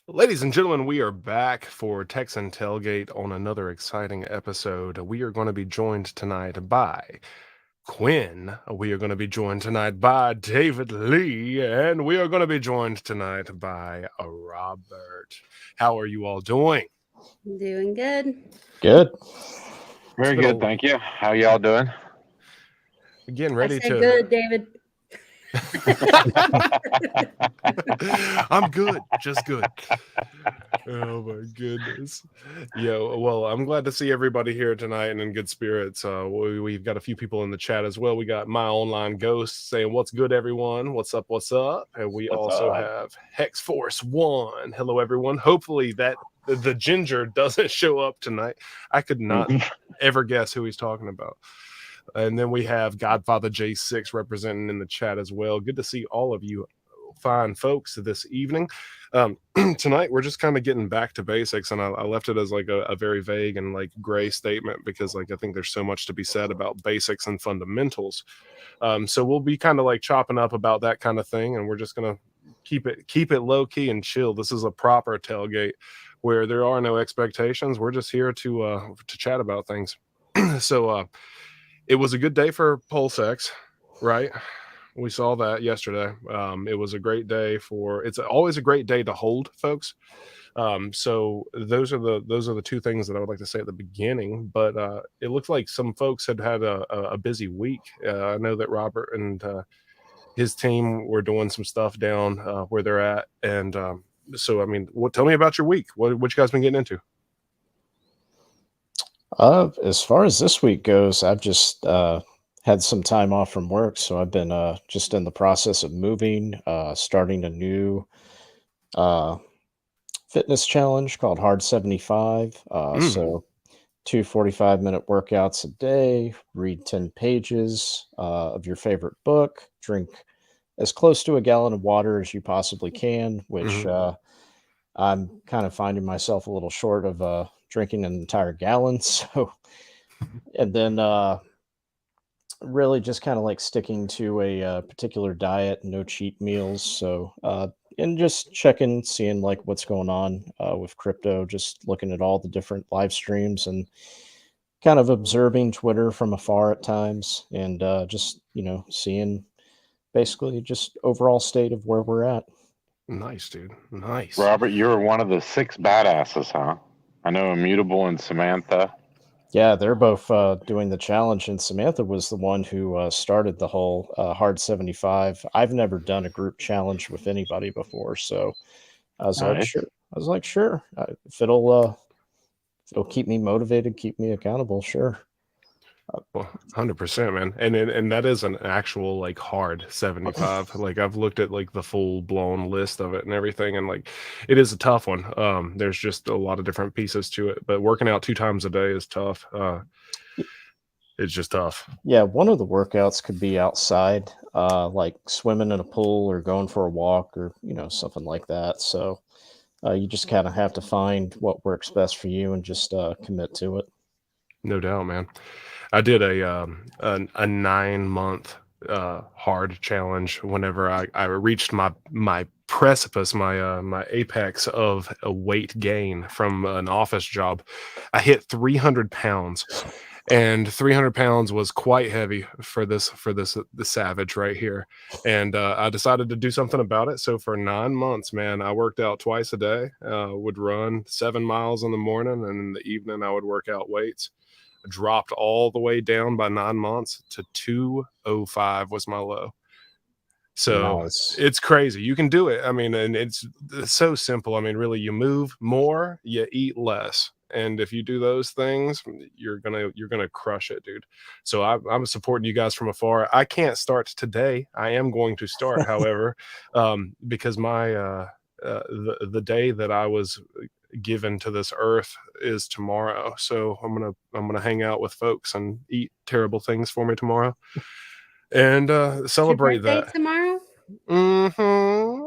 Ladies and gentlemen, we are back for Texan Tailgate on another exciting episode. We are going to be joined tonight by Quinn. We are going to be joined tonight by David Lee, and we are going to be joined tonight by Robert. How are you all doing? Doing good. Good. Very been good, a- thank you. How y'all doing? Getting I ready said to. good, David. I'm good, just good. Oh my goodness. Yeah, well, I'm glad to see everybody here tonight and in good spirits. We've got a few people in the chat as well. We got My Online Ghost saying, "What's good, everyone? What's up? What's up?" And we What's also up? have Hex Force One. Hello, everyone. Hopefully that the ginger doesn't show up tonight. I could not ever guess who he's talking about. And then we have Godfather J6 representing in the chat as well. Good to see all of you fine folks this evening. Tonight we're just kind of getting back to basics, and I left it as like a very vague and like gray statement because like I think there's so much to be said about basics and fundamentals. So we'll be kind of like chopping up about that kind of thing, and we're just gonna keep it low key and chill. This is a proper tailgate where there are no expectations. We're just here to chat about things. So it was a good day for PulseX, right? We saw that yesterday. It was a great day it's always a great day to hold, folks. So those are the two things that I would like to say at the beginning. But it looks like some folks had a busy week. I know that Robert and his team were doing some stuff down where they're at, and so I mean, tell me about your week. What you guys been getting into? As far as this week goes, I've just had some time off from work, so I've been just in the process of moving, starting a new fitness challenge called Hard 75. So 2 45-minute workouts a day, read 10 pages of your favorite book, drink as close to a gallon of water as you possibly can, which I'm kind of finding myself a little short of drinking an entire gallon. So, and then really just kind of like sticking to a particular diet, no cheat meals. So, and just checking, seeing like what's going on with crypto, just looking at all the different live streams and kind of observing Twitter from afar at times, and just, seeing basically just overall state of where we're at. Nice, dude. Nice. Robert, you were one of the 6 badasses, huh? I know Immutable and Samantha. Yeah, they're both doing the challenge, and Samantha was the one who started the whole Hard 75. I've never done a group challenge with anybody before, so I was like, Nice. sure. If it'll keep me motivated, keep me accountable, sure. Well, 100%, man. And that is an actual like hard 75. Like I've looked at like the full blown list of it and everything, and like it is a tough one. There's just a lot of different pieces to it, but working out 2 times a day is tough. It's just tough. Yeah, one of the workouts could be outside, like swimming in a pool or going for a walk or, something like that. So you just kind of have to find what works best for you and just commit to it. No doubt, man. I did a 9-month hard challenge whenever I reached my precipice, my apex of a weight gain from an office job. I hit 300 pounds, and 300 pounds was quite heavy for the savage right here. And I decided to do something about it. So for 9 months, man, I worked out twice a day. Would run 7 miles in the morning, and in the evening I would work out weights. Dropped all the way down by 9 months to 205 was my low. So Nice. it's crazy. You can do it. I mean, and it's so simple. I mean, really, you move more, you eat less. And if you do those things, you're gonna crush it, dude. So I'm supporting you guys from afar. I can't start today. I am going to start, however, because my the day that I was given to this earth is tomorrow. So I'm gonna hang out with folks and eat terrible things for me tomorrow, and celebrate It's your birthday that. tomorrow.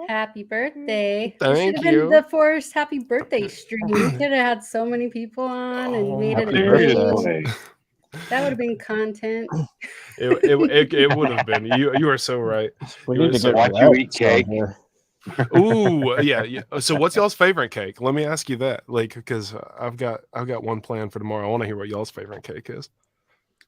Happy birthday! Thank Should have you. been the Forest happy birthday stream. You could have had so many people on and made it Happy a birthday. thing. That would have been content. It would have been. You are so right. We You need are to so get Watch you eat Rex on cake. here. Ooh, yeah. So what's y'all's favorite cake? Let me ask you that. Like, because I've got one plan for tomorrow. I want to hear what y'all's favorite cake is.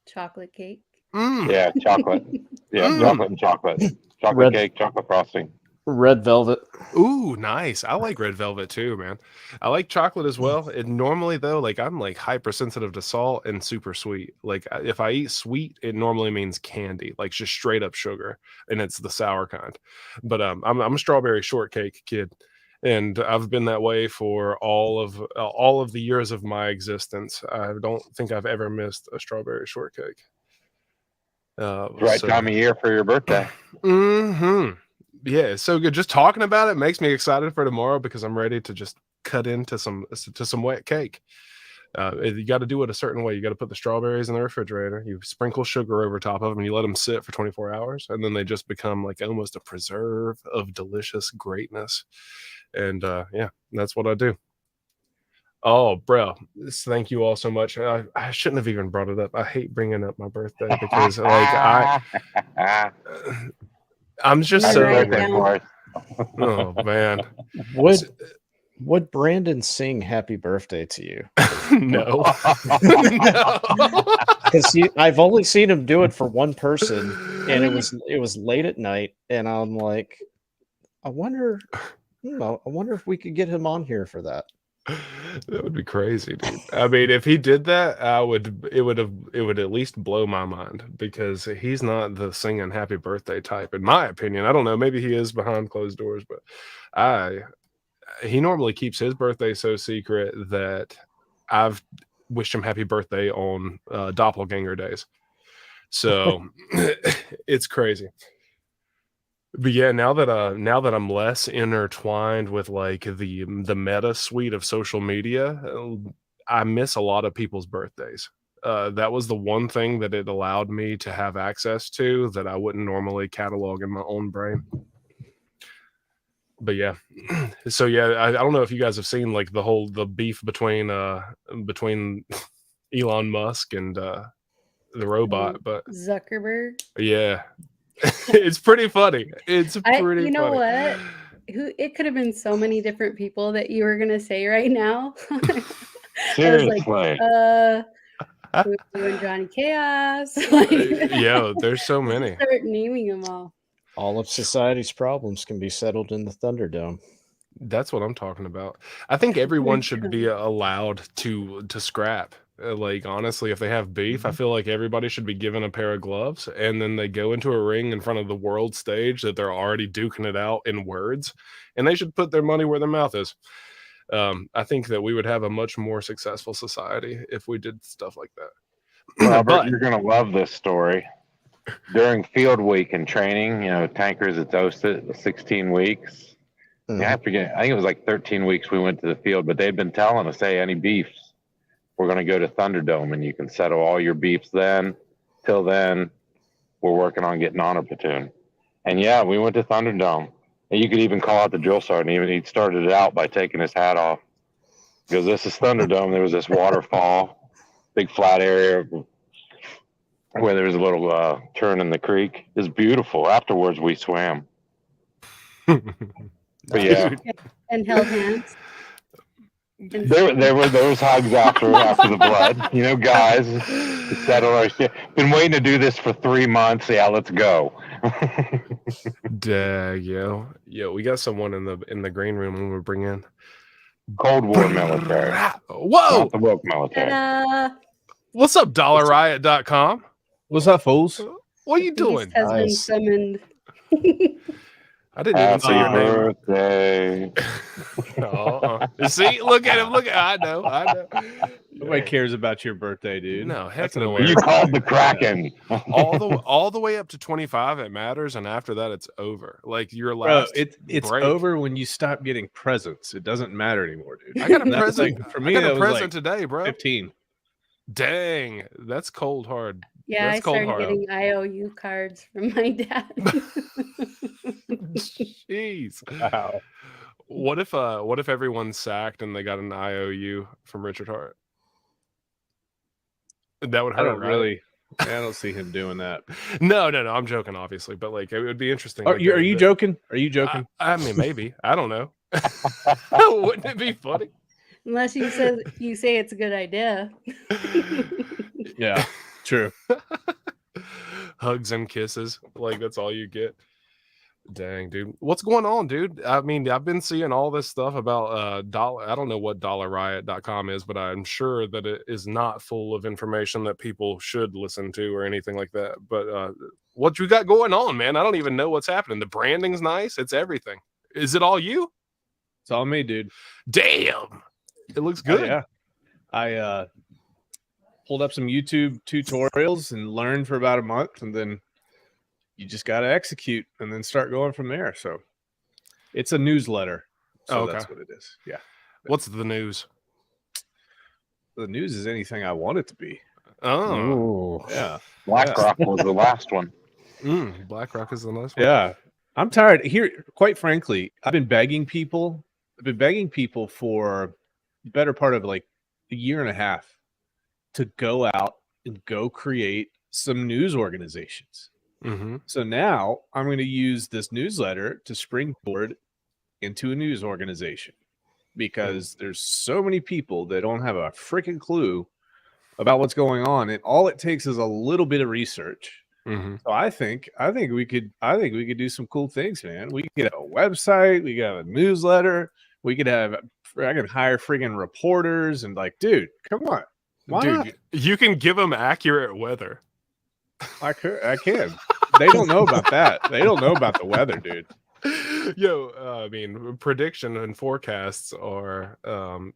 Chocolate cake. Yeah, chocolate. Yeah, chocolate and chocolate. Chocolate Red- cake, chocolate frosting. Red velvet. Ooh, nice. I like red velvet too, man. I like chocolate as well. And normally though, like I'm like hypersensitive to salt and super sweet. Like if I eat sweet, it normally means candy, like just straight up sugar, and it's the sour kind. But I'm a strawberry shortcake kid, and I've been that way for all of the years of my existence. I don't think I've ever missed a strawberry shortcake. Right time of year for your birthday. Mm-hmm. Yeah, it's so good. Just talking about it makes me excited for tomorrow because I'm ready to just cut into some wet cake. You got to do it a certain way. You got to put the strawberries in the refrigerator. You sprinkle sugar over top of them. You let them sit for 24 hours, and then they just become like almost a preserve of delicious greatness. And yeah, that's what I do. Oh, bro, thank you all so much. I shouldn't have even brought it up. I hate bringing up my birthday because like I'm just Happy so birthday, boy. oh man. Would Brandon sing happy birthday to you? No. No. Because I've only seen him do it for one person, and it was late at night, and I'm like, I wonder if we could get him on here for that. That would be crazy, dude. I mean, if he did that, it would at least blow my mind because he's not the singing happy birthday type, in my opinion. I don't know, maybe he is behind closed doors, but he normally keeps his birthday so secret that I've wished him happy birthday on doppelganger days. So it's crazy. But yeah, now that I'm less intertwined with like the meta suite of social media, I miss a lot of people's birthdays. That was the one thing that it allowed me to have access to that I wouldn't normally catalog in my own brain. But yeah, so yeah, I don't know if you guys have seen like the beef between Elon Musk and the robot, but Zuckerberg. yeah. It's pretty funny. It's pretty you know funny. what? It could have been so many different people that you were gonna say right now. Seriously. I was like, who's doing Johnny Chaos? Like, Yo, there's so many. Start naming them all. All of society's problems can be settled in the Thunderdome. That's what I'm talking about. I think everyone should be allowed to scrap. Like honestly, if they have beef, I feel like everybody should be given a pair of gloves, and then they go into a ring in front of the world stage that they're already duking it out in words, and they should put their money where their mouth is. I think that we would have a much more successful society if we did stuff like that. Robert, you're going to love this story. During field week and training, tankers, it's hosted 16 weeks. Mm-hmm. Yeah, I forget. I think it was like 13 weeks we went to the field, but they'd been telling us, hey, any beefs, we're going to go to Thunderdome and you can settle all your beefs then. Till then, we're working on getting honor platoon. And yeah, we went to Thunderdome. And you could even call out the drill sergeant. He started it out by taking his hat off. Because this is Thunderdome. There was this waterfall, big flat area where there was a little turn in the creek. It was beautiful. Afterwards, we swam. But yeah. And held hands. There were those hugs after the blood. Guys, settle our shit. Been waiting to do this for 3 months. Yeah, let's go. Dag, yo, we got someone in the green room when we bring in Cold War military. Whoa, not the woke military. Ta-da! What's up, DollarRiot.com? What's up, fools? What are you doing? Has been summoned. I didn't even say your name. Birthday. See, look at him. I know. Nobody cares about your birthday, dude. No, heck That's an no. American. You called the Kraken. all the way up to 25, it matters, and after that, it's over. Like your last. Bro, it's break. over when you stop getting presents. It doesn't matter anymore, dude. I got a present for me. I got a that present was like today, bro. 15. Dang, that's cold hard. Yeah, that's I started getting IOU cards from my dad. Jeez. Wow. What if everyone's sacked and they got an IOU from Richard Hart? That would hurt. I don't right? really. I don't see him doing that. No. I'm joking, obviously, but like it would be interesting. Are like, you joking? Are you joking? I mean, maybe. I don't know. Wouldn't it be funny? Unless you say it's a good idea. Yeah, true. Hugs and kisses, like that's all you get. Dang, dude. What's going on, dude? I mean, I've been seeing all this stuff about dollar. I don't know what dollarriot.com is, but I'm sure that it is not full of information that people should listen to or anything like that. But what you got going on, man? I don't even know what's happening. The branding's nice. It's everything. Is it all you? It's all me, dude. Damn. It looks good. Yeah. I pulled up some YouTube tutorials and learned for about a month, and then you just got to execute and then start going from there. So it's a newsletter. So okay. That's what it is. Yeah. What's the news? The news is anything I want it to be. Oh. Ooh. Yeah. BlackRock was the last one. BlackRock is the last one. Yeah. I'm tired. Here, quite frankly, I've been begging people for the better part of like a year and a half to go out and go create some news organizations. Mm-hmm. So now I'm going to use this newsletter to springboard into a news organization, because there's so many people that don't have a freaking clue about what's going on, and all it takes is a little bit of research. Mm-hmm. So I think we could do some cool things, man. We could have a website, we could have a newsletter, I could hire friggin' reporters, and like, dude, come on. Why not? You can give them accurate weather. I can. They don't know about that. They don't know about the weather, dude. Yo, I mean, prediction and forecasts are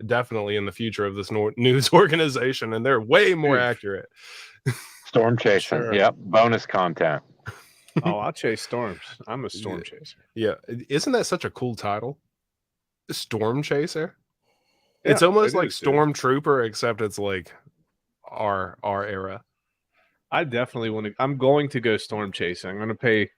definitely in the future of this news organization, and they're way more accurate. Storm chasing. Sure. Yep. Bonus content. Oh, I'll chase storms. I'm a storm chaser. Yeah. Isn't that such a cool title? Storm chaser? Yeah, it's almost it like is, Stormtrooper, except it's like our era. I definitely want to. I'm going to go storm chasing. I'm going to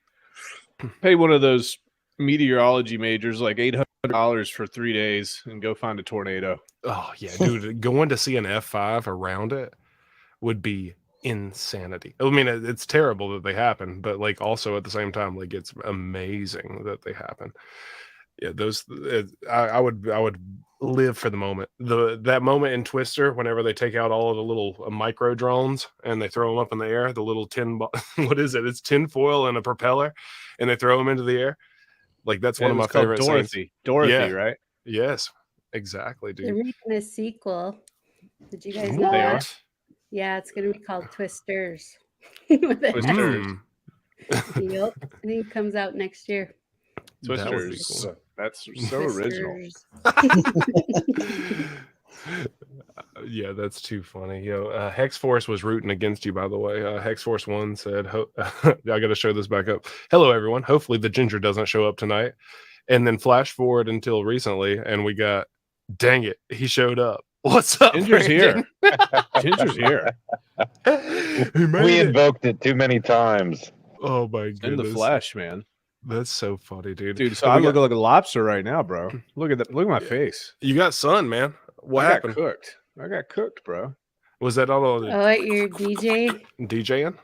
pay one of those meteorology majors like $800 for 3 days and go find a tornado. Oh yeah, dude, going to see an F5 around it would be insanity. I mean, it's terrible that they happen, but like also at the same time, like it's amazing that they happen. Yeah, I would live for the moment. That moment in Twister, whenever they take out all of the little micro drones and they throw them up in the air, the little what is it? It's tin foil and a propeller, and they throw them into the air. Like that's one of my favorite scenes. Dorothy, yeah. Right? Yes, exactly, dude. They're making a sequel. Did you guys know What? that? Yeah, it's going to be called Twisters. Twisters. Yep. I think it comes out next year. Twisters. Cool. That's so original. Yeah, that's too funny. Yo, Hex Force was rooting against you, by the way. Hex Force 1 said, I got to show this back up. Hello, everyone. Hopefully the ginger doesn't show up tonight. And then flash forward until recently, and we got, dang it, he showed up. What's up, Ginger's Brandon? here. Ginger's here. We invoked it too many times. Oh, my goodness. In the flesh, man. That's so funny, dude. Dude, so I look like a lobster right now, bro. Look at that. Look at my face. You got sun, man. What happened? I got cooked, bro. Was that all? What, you're DJing? DJing?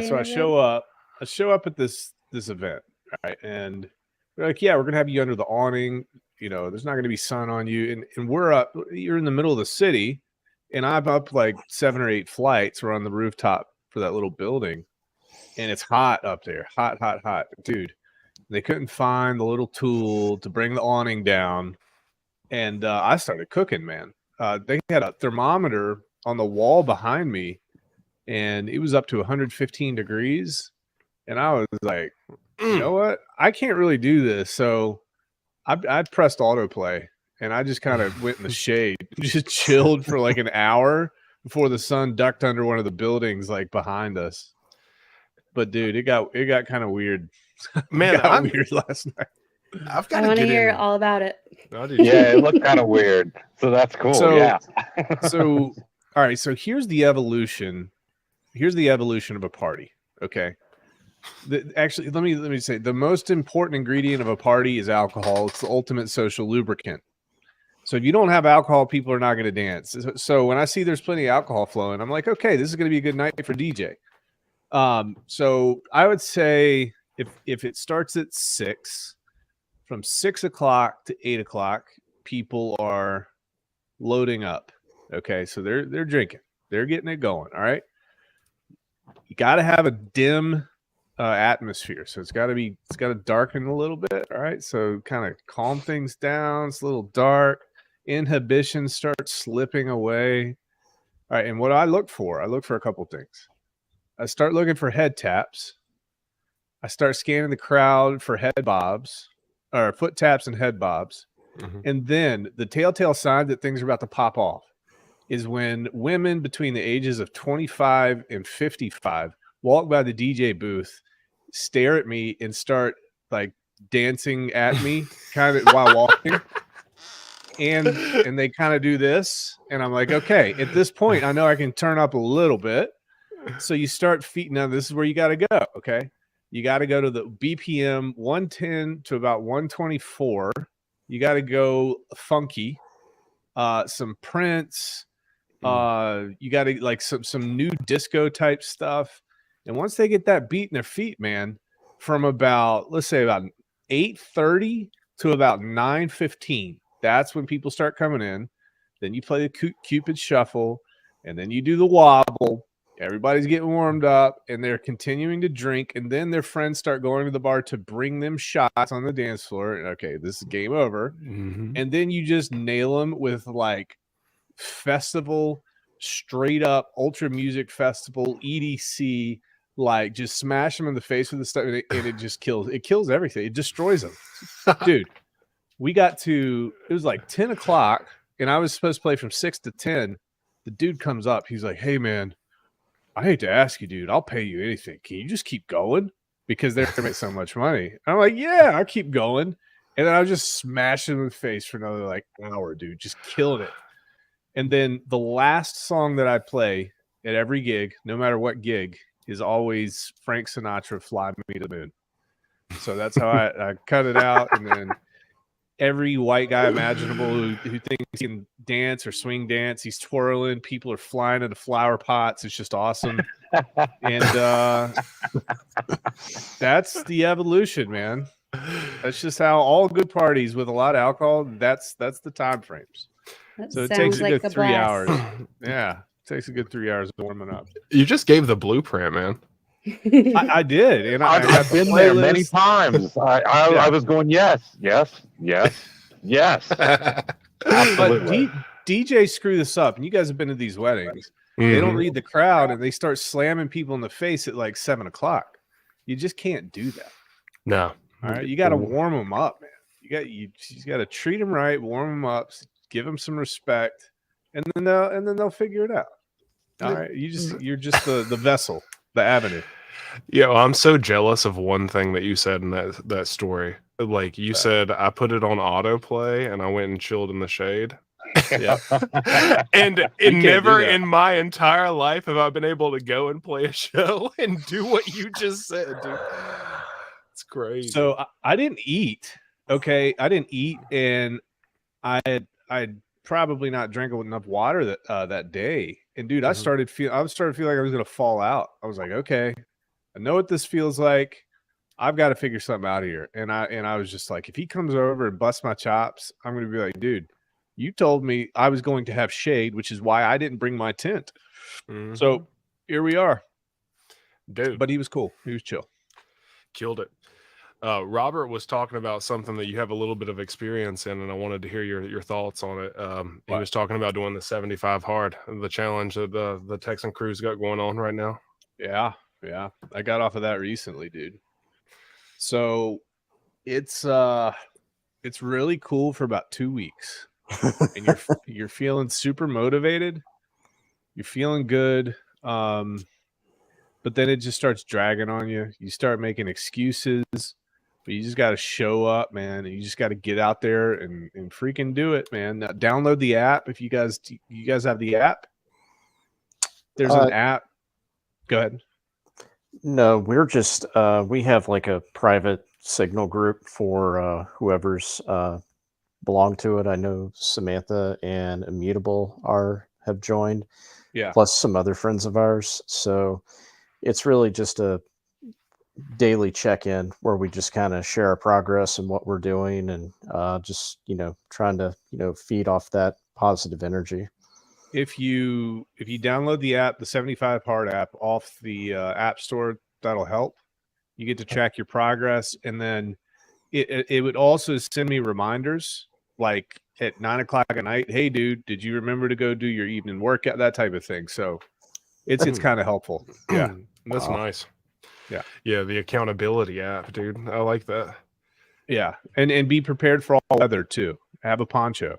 So I show up at this event, right? And they're like, yeah, we're gonna have you under the awning. You know, there's not gonna be sun on you, and you're in the middle of the city, and I'm up like 7 or 8 flights. We're on the rooftop for that little building. And it's hot up there. Hot, dude. They couldn't find the little tool to bring the awning down. And I started cooking, man. They had a thermometer on the wall behind me, and it was up to 115 degrees. And I was like, you know what? I can't really do this. So I pressed autoplay, and I just kind of went in the shade. Just chilled for like an hour before the sun ducked under one of the buildings like behind us. But dude, it got kind of weird. Man, I'm weird last night. I want to hear all about it. Yeah, it looked kind of weird. So that's cool. So, all right. So here's the evolution. Here's the evolution of a party. Okay. Actually, let me say the most important ingredient of a party is alcohol. It's the ultimate social lubricant. So if you don't have alcohol, people are not going to dance. So when I see there's plenty of alcohol flowing, I'm like, okay, this is going to be a good night for DJ. So I would say if it starts at 6, from 6 o'clock to 8 o'clock, people are loading up. Okay, so they're drinking, they're getting it going. All right, you got to have a dim atmosphere, so it's got to darken a little bit. All right, so kind of calm things down. It's a little dark. Inhibition starts slipping away. All right, and what I look for a couple things. I start looking for head taps. I start scanning the crowd for head bobs, or foot taps and head bobs. Mhm. And then the telltale sign that things are about to pop off is when women between the ages of 25 and 55 walk by the DJ booth, stare at me, and start like dancing at me kind of while walking. And they kind of do this. And I'm like, okay, at this point, I know I can turn up a little bit. So you start feeding. Now, this is where you got to go. Okay. You got to go to the BPM 110 to about 124. You got to go funky, some Prince. You got to like some new disco type stuff. And once they get that beat in their feet, man, from about, let's say about 8:30 to about 9:15, that's when people start coming in. Then you play the Cupid Shuffle, and then you do the wobble. Everybody's getting warmed up, and they're continuing to drink, and then their friends start going to the bar to bring them shots on the dance floor. Okay, this is game over. Mhm. And then you just nail them with like festival, straight up ultra music festival, EDC, like just smash them in the face with the stuff, and it just kills everything. It destroys them. Dude, it was like 10 o'clock, and I was supposed to play from 6 to 10. The dude comes up. He's like, hey, man, I hate to ask you, dude, I'll pay you anything. Can you just keep going? Because they're going to make so much money. And I'm like, yeah, I'll keep going. And then I was just smashing him in the face for another like hour, dude, just killing it. And then the last song that I play at every gig, no matter what gig, is always Frank Sinatra, Fly Me to the Moon. So that's how I cut it out. And then every white guy imaginable who thinks he can dance or swing dance, he's twirling. People are flying into flower pots. It's just awesome. And that's the evolution, man. That's just how all good parties with a lot of alcohol, that's the time frames. That So it sounds takes a like good a 3 blast. hours. Yeah, it takes a good 3 hours of warming up. You just gave the blueprint, man. I did, and I got I've the been there many playlist. times. I was going, yes. But Absolutely. DJs screw this up, and you guys have been to these weddings. They don't read the crowd, and they start slamming people in the face at like 7 o'clock. You just can't do that. No. All right, you got to warm them up, man. You got to treat them right, warm them up, give them some respect, and then they'll figure it out. All right, you're just the vessel, the avenue. Yeah, well, I'm so jealous of one thing that you said in that story. Like you said, I put it on autoplay and I went and chilled in the shade. Yeah. And can't never do that. in my entire life have I been able to go and play a show and do what you just said, dude. It's crazy. So I didn't eat. Okay, I didn't eat, and I'd probably not drank enough water that day. And dude, I started feeling like I was gonna fall out. I was like, okay, I know what this feels like. I've got to figure something out here. And I was just like, if he comes over and busts my chops, I'm gonna be like, dude, you told me I was going to have shade, which is why I didn't bring my tent. So here we are, dude. But he was cool. He was chill. Killed it. Robert was talking about something that you have a little bit of experience in, and I wanted to hear your thoughts on it. He was talking about doing the 75 hard, the challenge that the Texan crew's got going on right now. Yeah. I got off of that recently, dude. So it's really cool for about 2 weeks. And you're feeling super motivated. You're feeling good. But then it just starts dragging on you. You start making excuses. But you just got to show up, man. And you just got to get out there and freaking do it, man. Now, download the app if you guys have the app. There's an app. Go ahead. No, we're just we have like a private signal group for whoever's belong to it. I know Samantha and Immutable have joined, Yeah. plus some other friends of ours. So it's really just a daily check-in where we just kind of share our progress and what we're doing, and just trying to feed off that positive energy. If you download the app, the 75 Hard app off the App Store, that'll help. You get to track your progress, and then it would also send me reminders like at 9 o'clock at night. Hey, dude, did you remember to go do your evening workout? That type of thing. So it's kind of helpful. Yeah, That's nice. Yeah, the accountability app, dude. I like that. Yeah, and be prepared for all weather too. Have a poncho,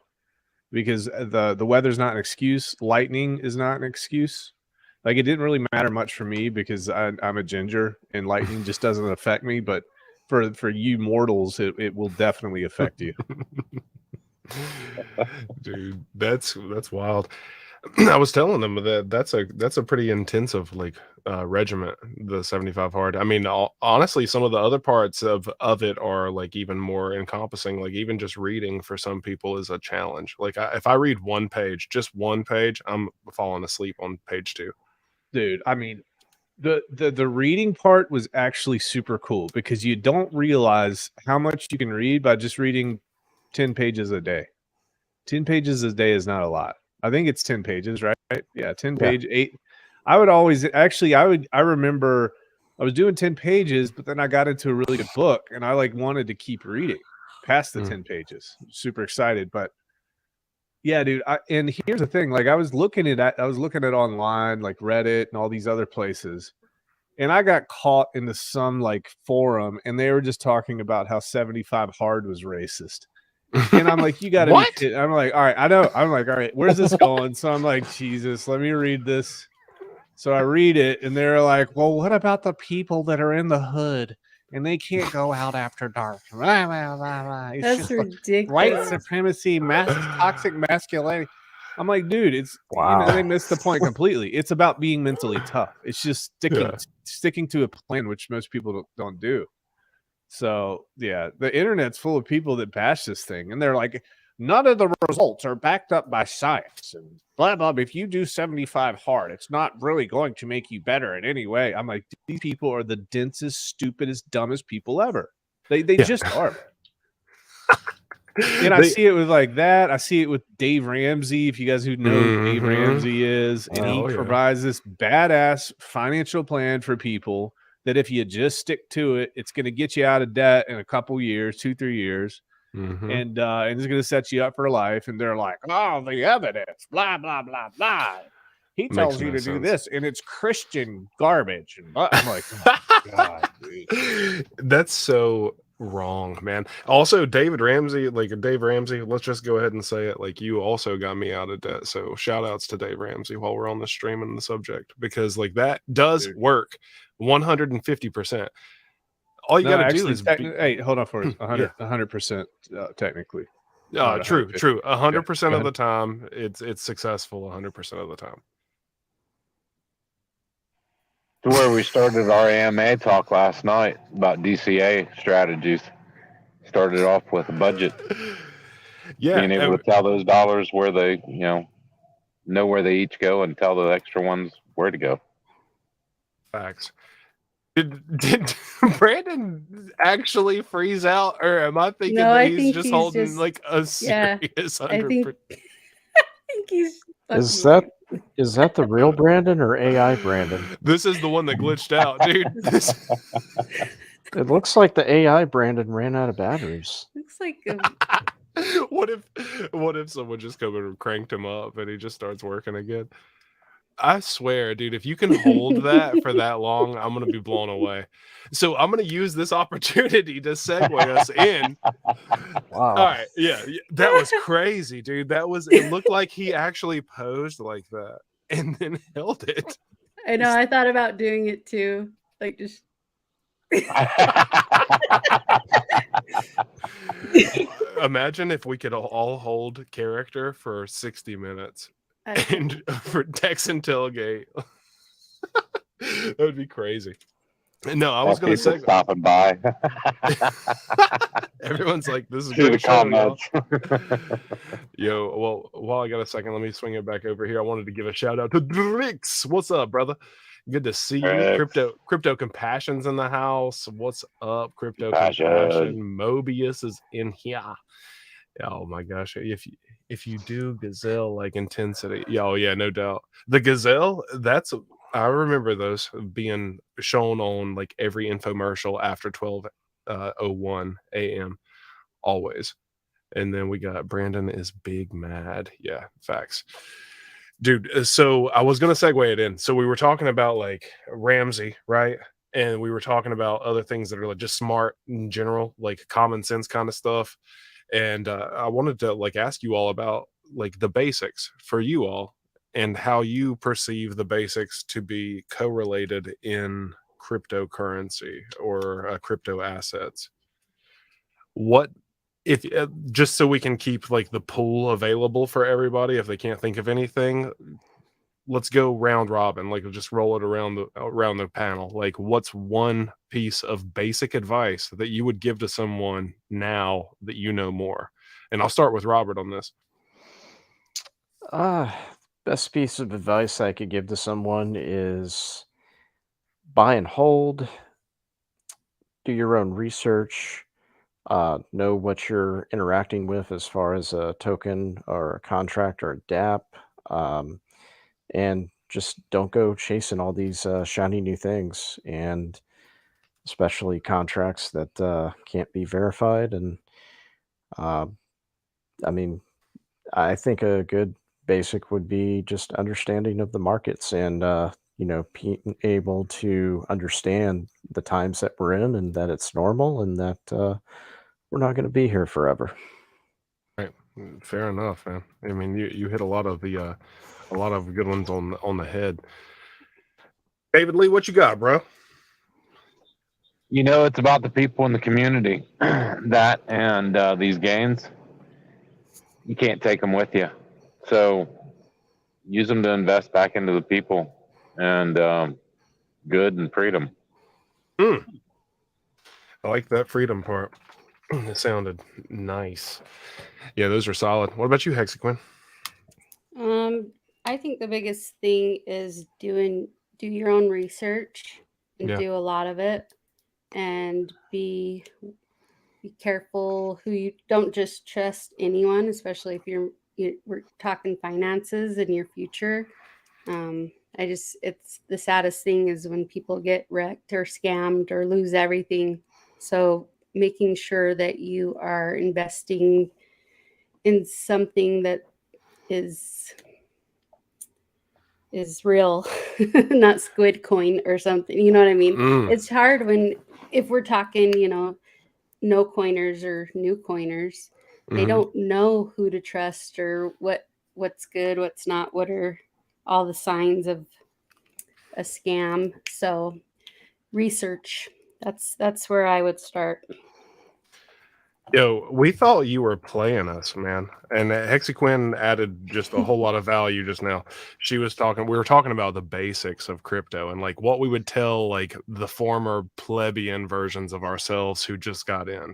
because the weather's not an excuse. Lightning is not an excuse. Like, it didn't really matter much for me because I'm a ginger and lightning just doesn't affect me. But for you mortals, it will definitely affect you. Dude, that's wild. I was telling them that that's a pretty intensive regiment, the 75 hard. I mean, honestly, some of the other parts of it are like even more encompassing. Like, even just reading for some people is a challenge. Like, if I read just one page, I'm falling asleep on page 2. Dude, I mean, the reading part was actually super cool because you don't realize how much you can read by just reading 10 pages a day. 10 pages a day is not a lot. I think it's 10 pages, right? Yeah, 10 page, 8. I remember I was doing 10 pages, but then I got into a really good book and I wanted to keep reading past the 10 pages. Super excited, but yeah, dude. And here's the thing, I was looking at online, like Reddit and all these other places, and I got caught into some forum, and they were just talking about how 75 hard was racist. And I'm like, you got to be kidding. I'm like, all right, I know. I'm like, all right, where's this going? So I'm like, Jesus, let me read this. So I read it, and they're like, well, what about the people that are in the hood and they can't go out after dark? Blah, blah, blah, blah. It's That's just ridiculous. white supremacy, toxic masculinity. I'm like, dude, it's they missed the point completely. It's about being mentally tough. It's just sticking to a plan, which most people don't do. So yeah, the internet's full of people that bash this thing, and they're like, none of the results are backed up by science and blah blah. If you do 75 hard, it's not really going to make you better in any way. I'm like, these people are the densest, stupidest, dumbest people ever. They just are. And I see it with that. I see it with Dave Ramsey. If you guys who know who Dave Ramsey is, and he provides this badass financial plan for people that if you just stick to it, it's going to get you out of debt in a couple years, 2-3 years, and it's going to set you up for life. And they're like, oh, the evidence, blah blah blah blah. He tells you to do this, and it's Christian garbage. And I'm like, oh, God, dude. That's so wrong, man. Also, Dave Ramsey, let's just go ahead and say it. You also got me out of debt. So shout outs to Dave Ramsey while we're on the stream and the subject, because that does work 150%. All you got to do is hey, hold on for 100% technically. True. 100% of the time, it's successful 100% of the time. To where we started our AMA talk last night about DCA strategies. Started off with a budget. Yeah. Being able to tell those dollars where they, know where they each go, and tell the extra ones where to go. Facts. Did Brandon actually freeze out, or am I thinking that he's just holding a serious 100%? I think he's. Is that the real Brandon or AI Brandon? This is the one that glitched out, dude. It looks like the AI Brandon ran out of batteries. Looks like what if someone just come and cranked him up and he just starts working again? I swear, dude, if you can hold that for that long, I'm gonna be blown away. So I'm gonna use this opportunity to segue us in. Wow. All right, yeah, that was crazy, dude. It looked like he actually posed like that and then held it. I know. I thought about doing it too, just. Imagine if we could all hold character for 60 minutes. And for Texan Tailgate. That would be crazy. No, I was going to say, stopping by. everyone's like, this is a See the great show, y'all. comments. Yo, well, while I got a second, let me swing it back over here. I wanted to give a shout out to Drix. What's up, brother? Good to see you. Drix. Crypto Compassion's in the house. What's up, Crypto Compassion. Mobius is in here. Oh my gosh. If you do Gazelle like intensity, oh yeah, no doubt. The Gazelle, I remember those being shown on like every infomercial after 12:01 a.m. always. And then we got Brandon is big mad. Yeah, facts. Dude, so I was gonna segue it in. So we were talking about like Ramsey, right? And we were talking about other things that are like just smart in general, like common sense kind of stuff. And I wanted to like ask you all about like the basics for you all and how you perceive the basics to be correlated in cryptocurrency or crypto assets. What if just so we can keep like the pool available for everybody if they can't think of anything, let's go round robin, like just roll it around the panel. Like what's one piece of basic advice that you would give to someone now that you know more? And I'll start with Robert on this. Best piece of advice I could give to someone is buy and hold, do your own research, know what you're interacting with as far as a token or a contract or a DApp, and just don't go chasing all these shiny new things, and especially contracts that can't be verified. And I mean, I think a good basic would be just understanding of the markets and being able to understand the times that we're in and that it's normal and that we're not going to be here forever. Right. Fair enough, man. I mean, you hit a lot of good ones on the head. David Lee, what you got, bro? It's about the people in the community. That and these gains, you can't take them with you. So use them to invest back into the people and good and freedom. I like that freedom part. It sounded nice. Yeah, those are solid. What about you, Hexaquin? I think the biggest thing is do your own research and Yeah. do a lot of it, and be careful who you don't just trust anyone, especially if we're talking finances in your future. It's the saddest thing is when people get wrecked or scammed or lose everything. So making sure that you are investing in something that is real, not squid coin or something. You know what I mean? It's hard if we're talking, no coiners or new coiners, they don't know who to trust or what's good, what's not, what are all the signs of a scam. So research, that's where I would start. Yo, we thought you were playing us, man. And Hexaquin added just a whole lot of value just now. We were talking about the basics of crypto and like what we would tell like the former plebeian versions of ourselves who just got in.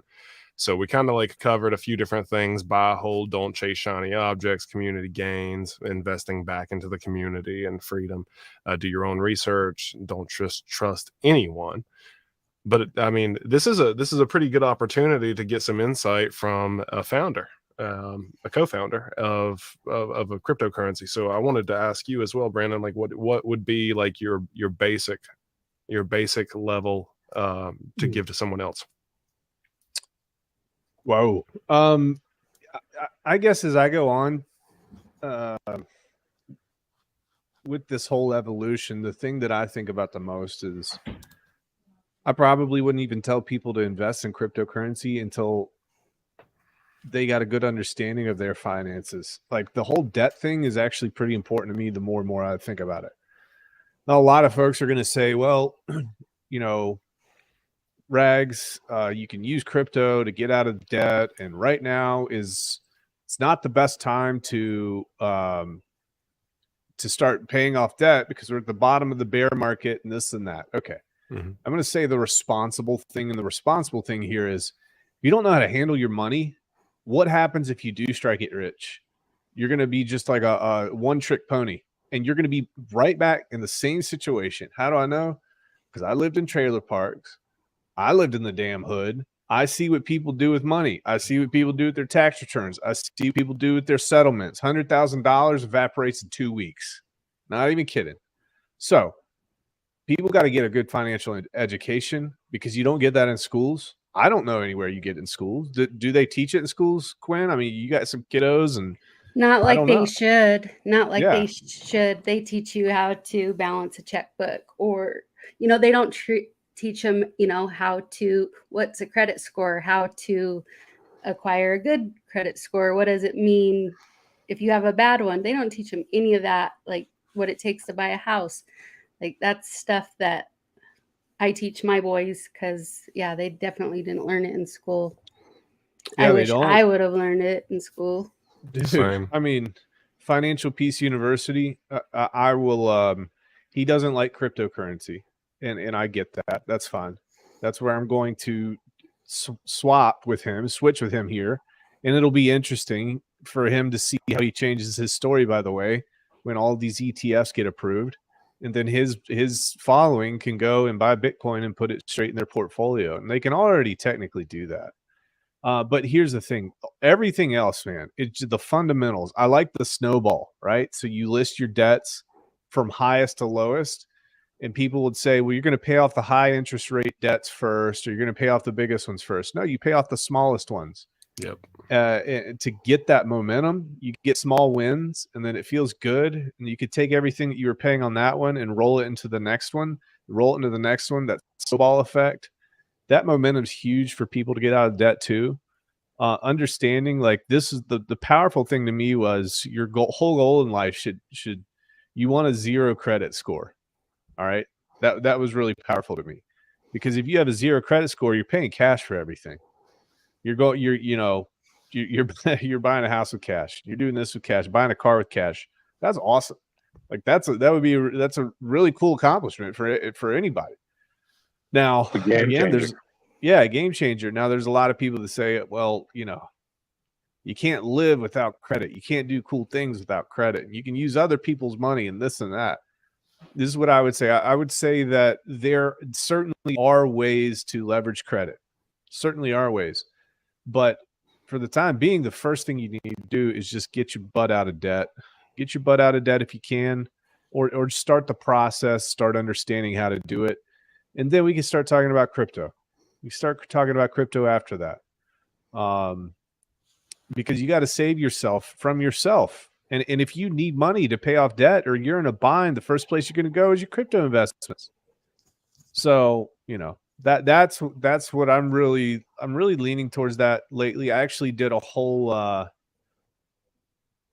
So we kind of like covered a few different things: buy, hold, don't chase shiny objects, community gains, investing back into the community and freedom, do your own research, don't just trust anyone. But I mean, this is a pretty good opportunity to get some insight from a founder, a co-founder of a cryptocurrency. So I wanted to ask you as well, Brandon, like what would be like your basic level to give to someone else? Whoa. I guess as I go on with this whole evolution, the thing that I think about the most is I probably wouldn't even tell people to invest in cryptocurrency until they got a good understanding of their finances. Like the whole debt thing is actually pretty important to me the more and more I think about it. Now, a lot of folks are going to say, well, Rags, you can use crypto to get out of debt. And right now it's not the best time to start paying off debt because we're at the bottom of the bear market and this and that. Okay. I'm going to say the responsible thing, and the responsible thing here is if you don't know how to handle your money, what happens if you do strike it rich? You're going to be just like a one-trick pony, and you're going to be right back in the same situation. How do I know? Because I lived in trailer parks. I lived in the damn hood. I see what people do with money. I see what people do with their tax returns. I see what people do with their settlements. $100,000 evaporates in 2 weeks. Not even kidding. So people got to get a good financial education because you don't get that in schools. I don't know anywhere you get it in schools. Do they teach it in schools, Quinn? I mean, you got some kiddos and not like they should. Not like Yeah. they should. They teach you how to balance a checkbook, or they don't teach them, how to, what's a credit score, how to acquire a good credit score. What does it mean if you have a bad one? They don't teach them any of that, like what it takes to buy a house. Like that's stuff that I teach my boys because, yeah, they definitely didn't learn it in school. Yeah, I wish I would have learned it in school. Dude, Same. I mean, Financial Peace University, I will, he doesn't like cryptocurrency, and I get that. That's fine. That's where I'm going to switch with him here, and it'll be interesting for him to see how he changes his story, by the way, when all these ETFs get approved. And then his following can go and buy Bitcoin and put it straight in their portfolio. And they can already technically do that. But here's the thing. Everything else, man, it's the fundamentals. I like the snowball, right? So you list your debts from highest to lowest. And people would say, well, you're going to pay off the high interest rate debts first, or you're going to pay off the biggest ones first. No, you pay off the smallest ones. Yep. And to get that momentum, you get small wins, and then it feels good. And you could take everything that you were paying on that one and roll it into the next one, that snowball effect. That momentum is huge for people to get out of debt too. Understanding like this is the powerful thing to me was your whole goal in life should you want a 0 credit score. All right. That was really powerful to me, because if you have a 0 credit score, you're paying cash for everything. You're buying a house with cash. You're doing this with cash, buying a car with cash. That's awesome. Like that's a really cool accomplishment for anybody. Now, again, a game changer. Now there's a lot of people that say, well, you can't live without credit. You can't do cool things without credit. You can use other people's money and this and that. This is what I would say. I would say that there certainly are ways to leverage credit. Certainly are ways. But for the time being, the first thing you need to do is just get your butt out of debt. Get your butt out of debt if you can, or start the process, start understanding how to do it. And then we can start talking about crypto. We start talking about crypto after that. Because you got to save yourself from yourself. And if you need money to pay off debt, or you're in a bind, the first place you're going to go is your crypto investments. So, that's what I'm really leaning towards that lately. I actually did a whole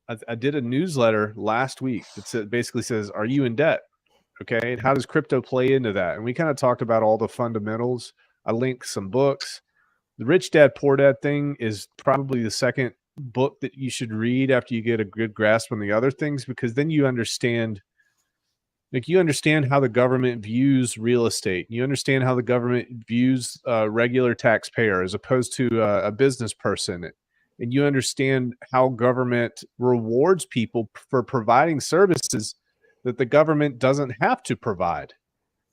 I did a newsletter last week that basically says, are you in debt? Okay. And how does crypto play into that? And we kind of talked about all the fundamentals. I linked some books. The Rich Dad Poor Dad thing is probably the second book that you should read after you get a good grasp on the other things, because then you understand how the government views real estate. You understand how the government views regular taxpayer as opposed to a business person. And you understand how government rewards people for providing services that the government doesn't have to provide.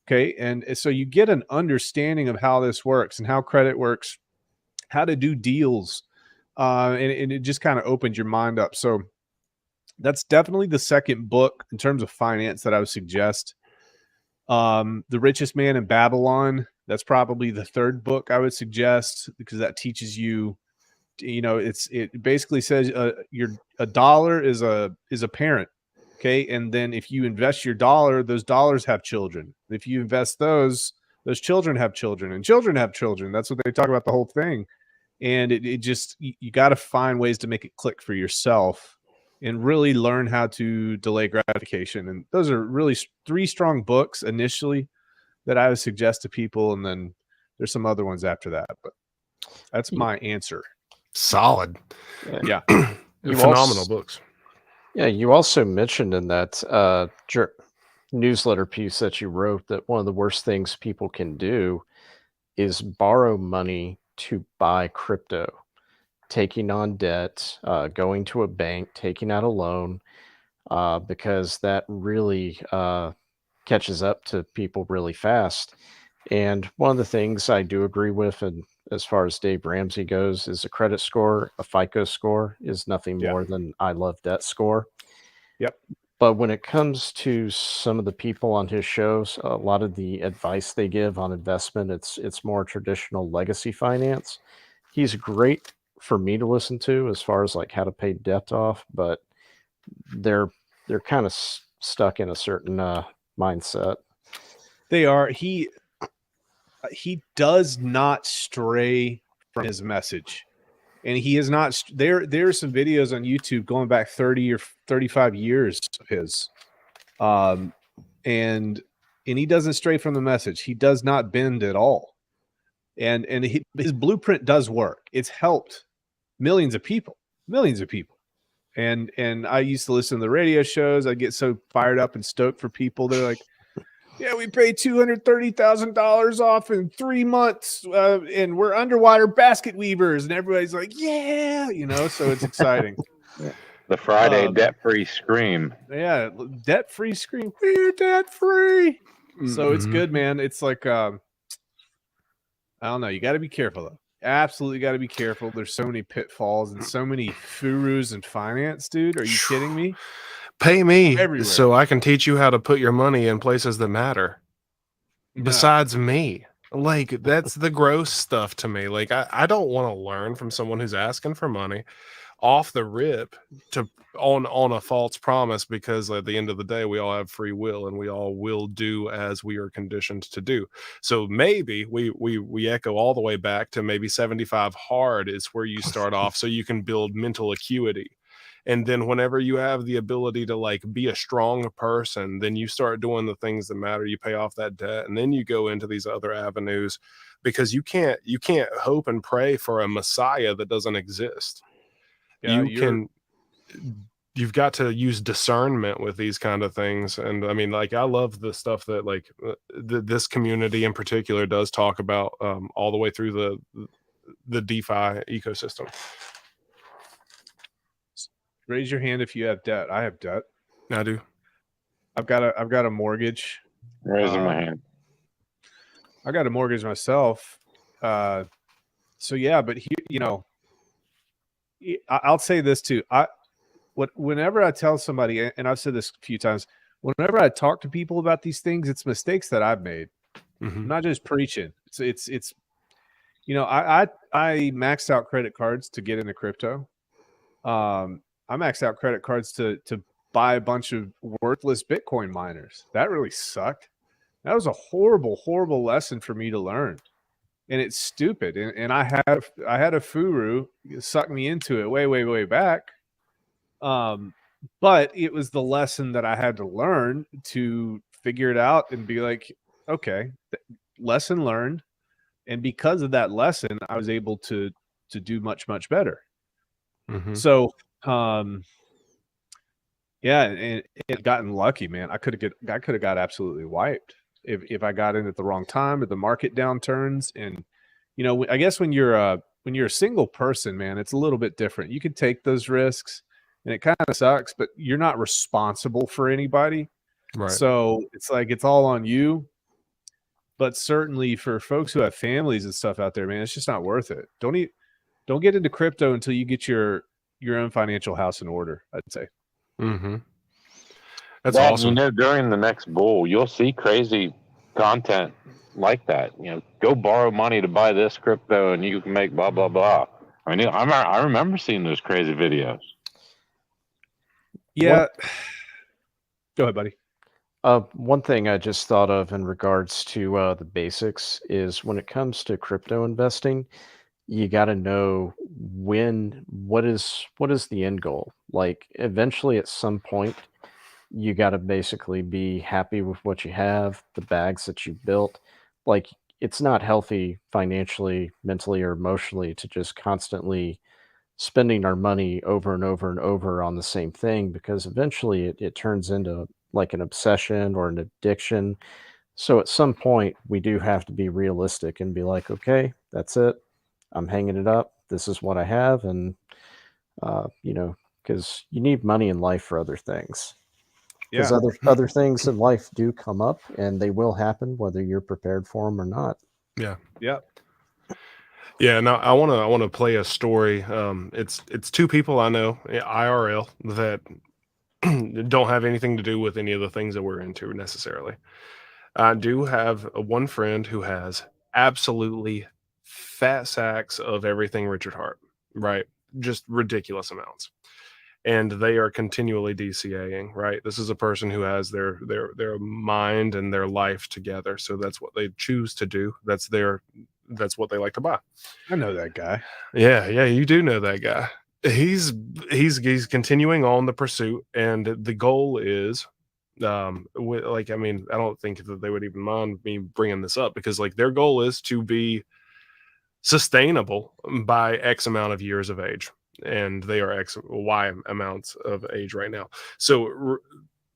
Okay. And so you get an understanding of how this works and how credit works, how to do deals. And it just kind of opens your mind up. So that's definitely the second book in terms of finance that I would suggest. The Richest Man in Babylon, that's probably the third book I would suggest, because that teaches you, it basically says a dollar is a parent. Okay. And then if you invest your dollar, those dollars have children. If you invest those children have children, and children have children. That's what they talk about the whole thing. And it just, you got to find ways to make it click for yourself and really learn how to delay gratification. And those are really 3 strong books initially that I would suggest to people. And then there's some other ones after that, but that's my answer. Solid. Yeah. Phenomenal books. Yeah. You also mentioned in that newsletter piece that you wrote that one of the worst things people can do is borrow money to buy crypto, taking on debt, going to a bank, taking out a loan, because that really catches up to people really fast. And one of the things I do agree with, and as far as Dave Ramsey goes, is a credit score, a FICO score is nothing more than I love debt score. Yep. But when it comes to some of the people on his shows, a lot of the advice they give on investment, it's more traditional legacy finance. He's great for me to listen to as far as like how to pay debt off, but they're kind of stuck in a certain mindset. They are. He does not stray from his message, and he is not. There are some videos on YouTube going back 30 or 35 years of his, and he doesn't stray from the message. He does not bend at all, and his blueprint does work. It's helped millions of people. And I used to listen to the radio shows. I get so fired up and stoked for people. They're like, yeah, we paid $230,000 off in 3 months, and we're underwater basket weavers. And everybody's like, yeah, so it's exciting. The Friday debt-free scream. Yeah, debt-free scream. We're debt-free. Mm-hmm. So it's good, man. It's like, I don't know. You got to be careful, though. Absolutely got to be careful. There's so many pitfalls and so many furus in finance, dude. Are you kidding me? Pay me so I can teach you how to put your money in places that matter. Besides me. Like, that's the gross stuff to me. Like, I don't want to learn from someone who's asking for money off the rip on a false promise, because at the end of the day, we all have free will and we all will do as we are conditioned to do. So maybe we echo all the way back to maybe 75 hard is where you start off, so you can build mental acuity. And then whenever you have the ability to like be a strong person, then you start doing the things that matter. You pay off that debt, and then you go into these other avenues, because you can't hope and pray for a Messiah that doesn't exist. Yeah, you've got to use discernment with these kind of things. And I mean, like, I love the stuff that like this community in particular does talk about all the way through the DeFi ecosystem. Raise your hand if you have debt. I have debt. I do. I've got a mortgage. Raising my hand. I got a mortgage myself. So yeah, but I'll say this too. Whenever I tell somebody, and I've said this a few times, whenever I talk to people about these things, it's mistakes that I've made. Mm-hmm. I'm not just preaching. It's I maxed out credit cards to get into crypto. I maxed out credit cards to buy a bunch of worthless Bitcoin miners. That really sucked. That was a horrible, horrible lesson for me to learn. And it's stupid. And I had a furu suck me into it way, way, way back. But it was the lesson that I had to learn to figure it out and be like, okay, lesson learned. And because of that lesson, I was able to do much, much better. Mm-hmm. So, yeah, and it gotten lucky, man. I could have got absolutely wiped if I got in at the wrong time, or the market downturns. And I guess when you're a single person, man, it's a little bit different. You can take those risks, and it kind of sucks, but you're not responsible for anybody. Right. So it's like it's all on you. But certainly for folks who have families and stuff out there, man, it's just not worth it. Don't get into crypto until you get your own financial house in order, I'd say. Mm-hmm. That's awesome. During the next bull, you'll see crazy content like that. Go borrow money to buy this crypto and you can make blah, blah, blah. I mean, I remember seeing those crazy videos. Yeah. Go ahead, buddy. One thing I just thought of in regards to the basics is when it comes to crypto investing, you got to know what is the end goal. Like, eventually at some point, you got to basically be happy with what you have, the bags that you built. Like, it's not healthy financially, mentally, or emotionally to just constantly spending our money over and over and over on the same thing, because eventually it turns into like an obsession or an addiction. So at some point, we do have to be realistic and be like, okay, that's it. I'm hanging it up. This is what I have. And, because you need money in life for other things. Because other things in life do come up, and they will happen whether you're prepared for them or not. Yeah. Yep. Yeah. Now I want to play a story. It's two people I know IRL that don't have anything to do with any of the things that we're into necessarily. I do have one friend who has absolutely fat sacks of everything Richard Hart, right? Just ridiculous amounts. And they are continually DCAing, right? This is a person who has their mind and their life together. So that's what they choose to do. That's what they like to buy. I know that guy. Yeah, you do know that guy. He's continuing on the pursuit, and the goal is I don't think that they would even mind me bringing this up, because like their goal is to be sustainable by X amount of years of age, and they are Y amounts of age right now. So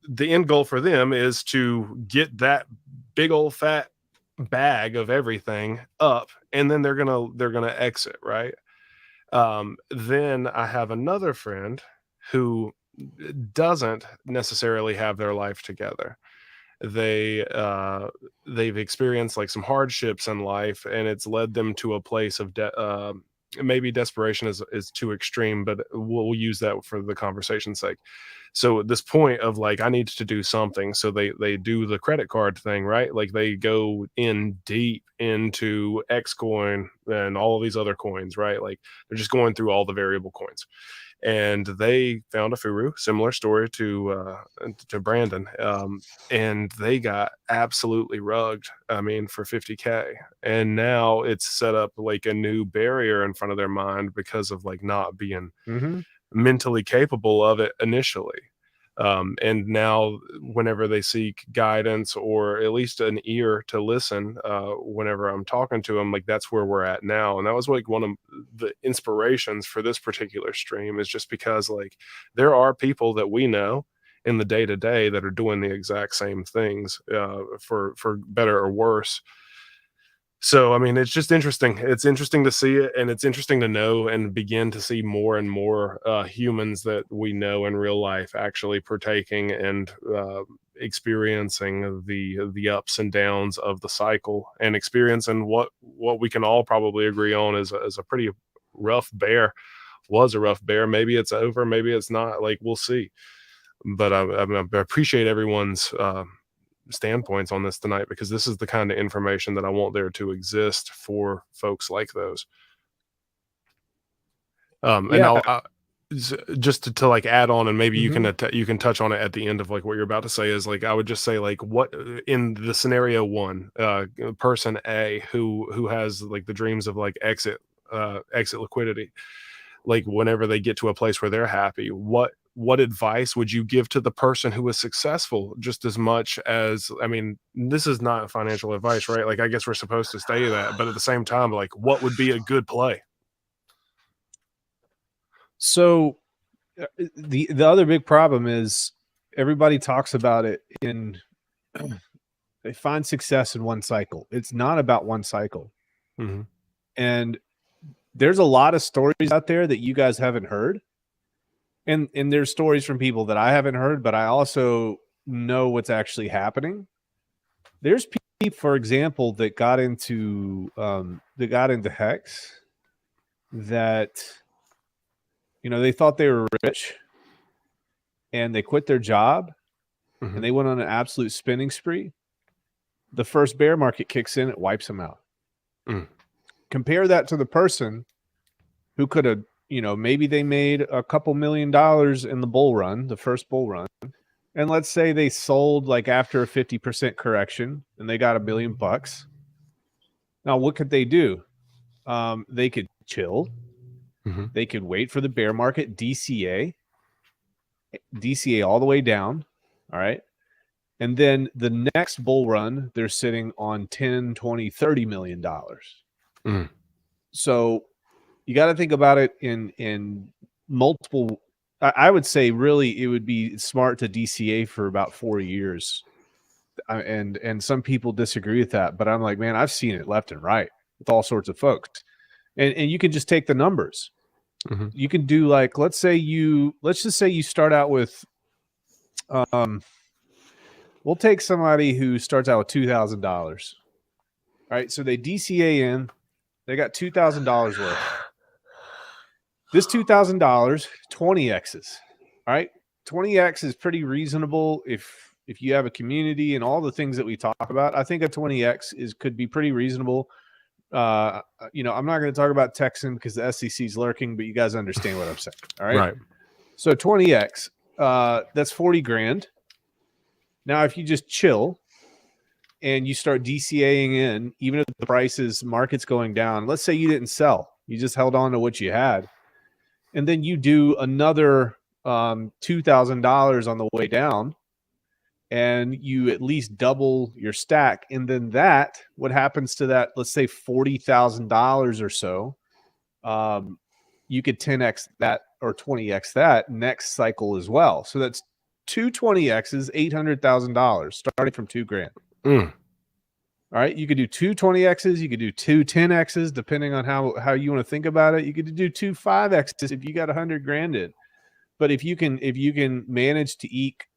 the end goal for them is to get that big old fat bag of everything up, and then they're gonna exit, right? Then I have another friend who doesn't necessarily have their life together. They've experienced like some hardships in life, and it's led them to a place of maybe desperation is too extreme, but we'll use that for the conversation's sake. So at this point of like, I need to do something. So they do the credit card thing, right? Like they go in deep into X coin and all of these other coins, right? Like they're just going through all the variable coins. And they found a Furu, similar story to Brandon, and they got absolutely rugged. I mean, for 50K, and now it's set up like a new barrier in front of their mind because of like not being mentally capable of it initially. And now whenever they seek guidance or at least an ear to listen, whenever I'm talking to them, like that's where we're at now. And that was like one of the inspirations for this particular stream, is just because like there are people that we know in the day to day that are doing the exact same things, for better or worse. So, I mean, it's just interesting. It's interesting to see it, and it's interesting to know and begin to see more and more humans that we know in real life actually partaking and experiencing the ups and downs of the cycle, and experiencing what we can all probably agree on is a pretty rough bear. Was a rough bear. Maybe it's over. Maybe it's not. Like, we'll see. But I appreciate everyone's standpoints on this tonight, because this is the kind of information that I want there to exist for folks like those. And I'll just to like add on, and maybe you can touch on it at the end of like what you're about to say, is like I would just say like, what in the scenario one, person A who has like the dreams of like exit liquidity, like whenever they get to a place where they're happy, what advice would you give to the person who is successful, just as much as, I mean, this is not financial advice, right? Like, I guess we're supposed to say that, but at the same time, like, what would be a good play? So the other big problem is everybody talks about it in they find success in one cycle. It's not about one cycle. And there's a lot of stories out there that you guys haven't heard. And there's stories from people that I haven't heard, but I also know what's actually happening. There's people, for example, that got into Hex that, you know, they thought they were rich and they quit their job and they went on an absolute spending spree. The first bear market kicks in, it wipes them out. Compare that to the person who could have, you know, maybe they made a couple $1 million in the bull run, the first bull run. And let's say they sold like after a 50% correction and they got $1 billion. Now, what could they do? They could chill. They could wait for the bear market, DCA all the way down. All right. And then the next bull run, they're sitting on 10, 20, $30 million. So you got to think about it in multiple I would say really it would be smart to DCA for about 4 years. And some people disagree with that, but I'm like, man, I've seen it left and right with all sorts of folks. And you can just take the numbers. Mm-hmm. You can do like, let's just say you start out with, we'll take somebody who starts out with $2,000. All right. So they DCA in, they got $2,000 worth. This $2,000, 20X's. All right. 20X is pretty reasonable if you have a community and all the things that we talk about. I think a 20X could be pretty reasonable. I'm not going to talk about Texan because the SEC is lurking, but you guys understand what I'm saying. All right. Right. So 20X, that's 40 grand. Now, if you just chill and you start DCAing in, even if the market's going down, let's say you didn't sell, you just held on to what you had. And then you do another $2,000 on the way down, and you at least double your stack. And then what happens to that, let's say $40,000 or so, you could 10X that or 20X that next cycle as well. So that's two 20X's, $800,000 starting from $2,000. Mm. All right. You could do two 20X's. You could do two 10X's, depending on how you want to think about it. You could do two 5X's if you got $100,000 in. But if you can manage to eke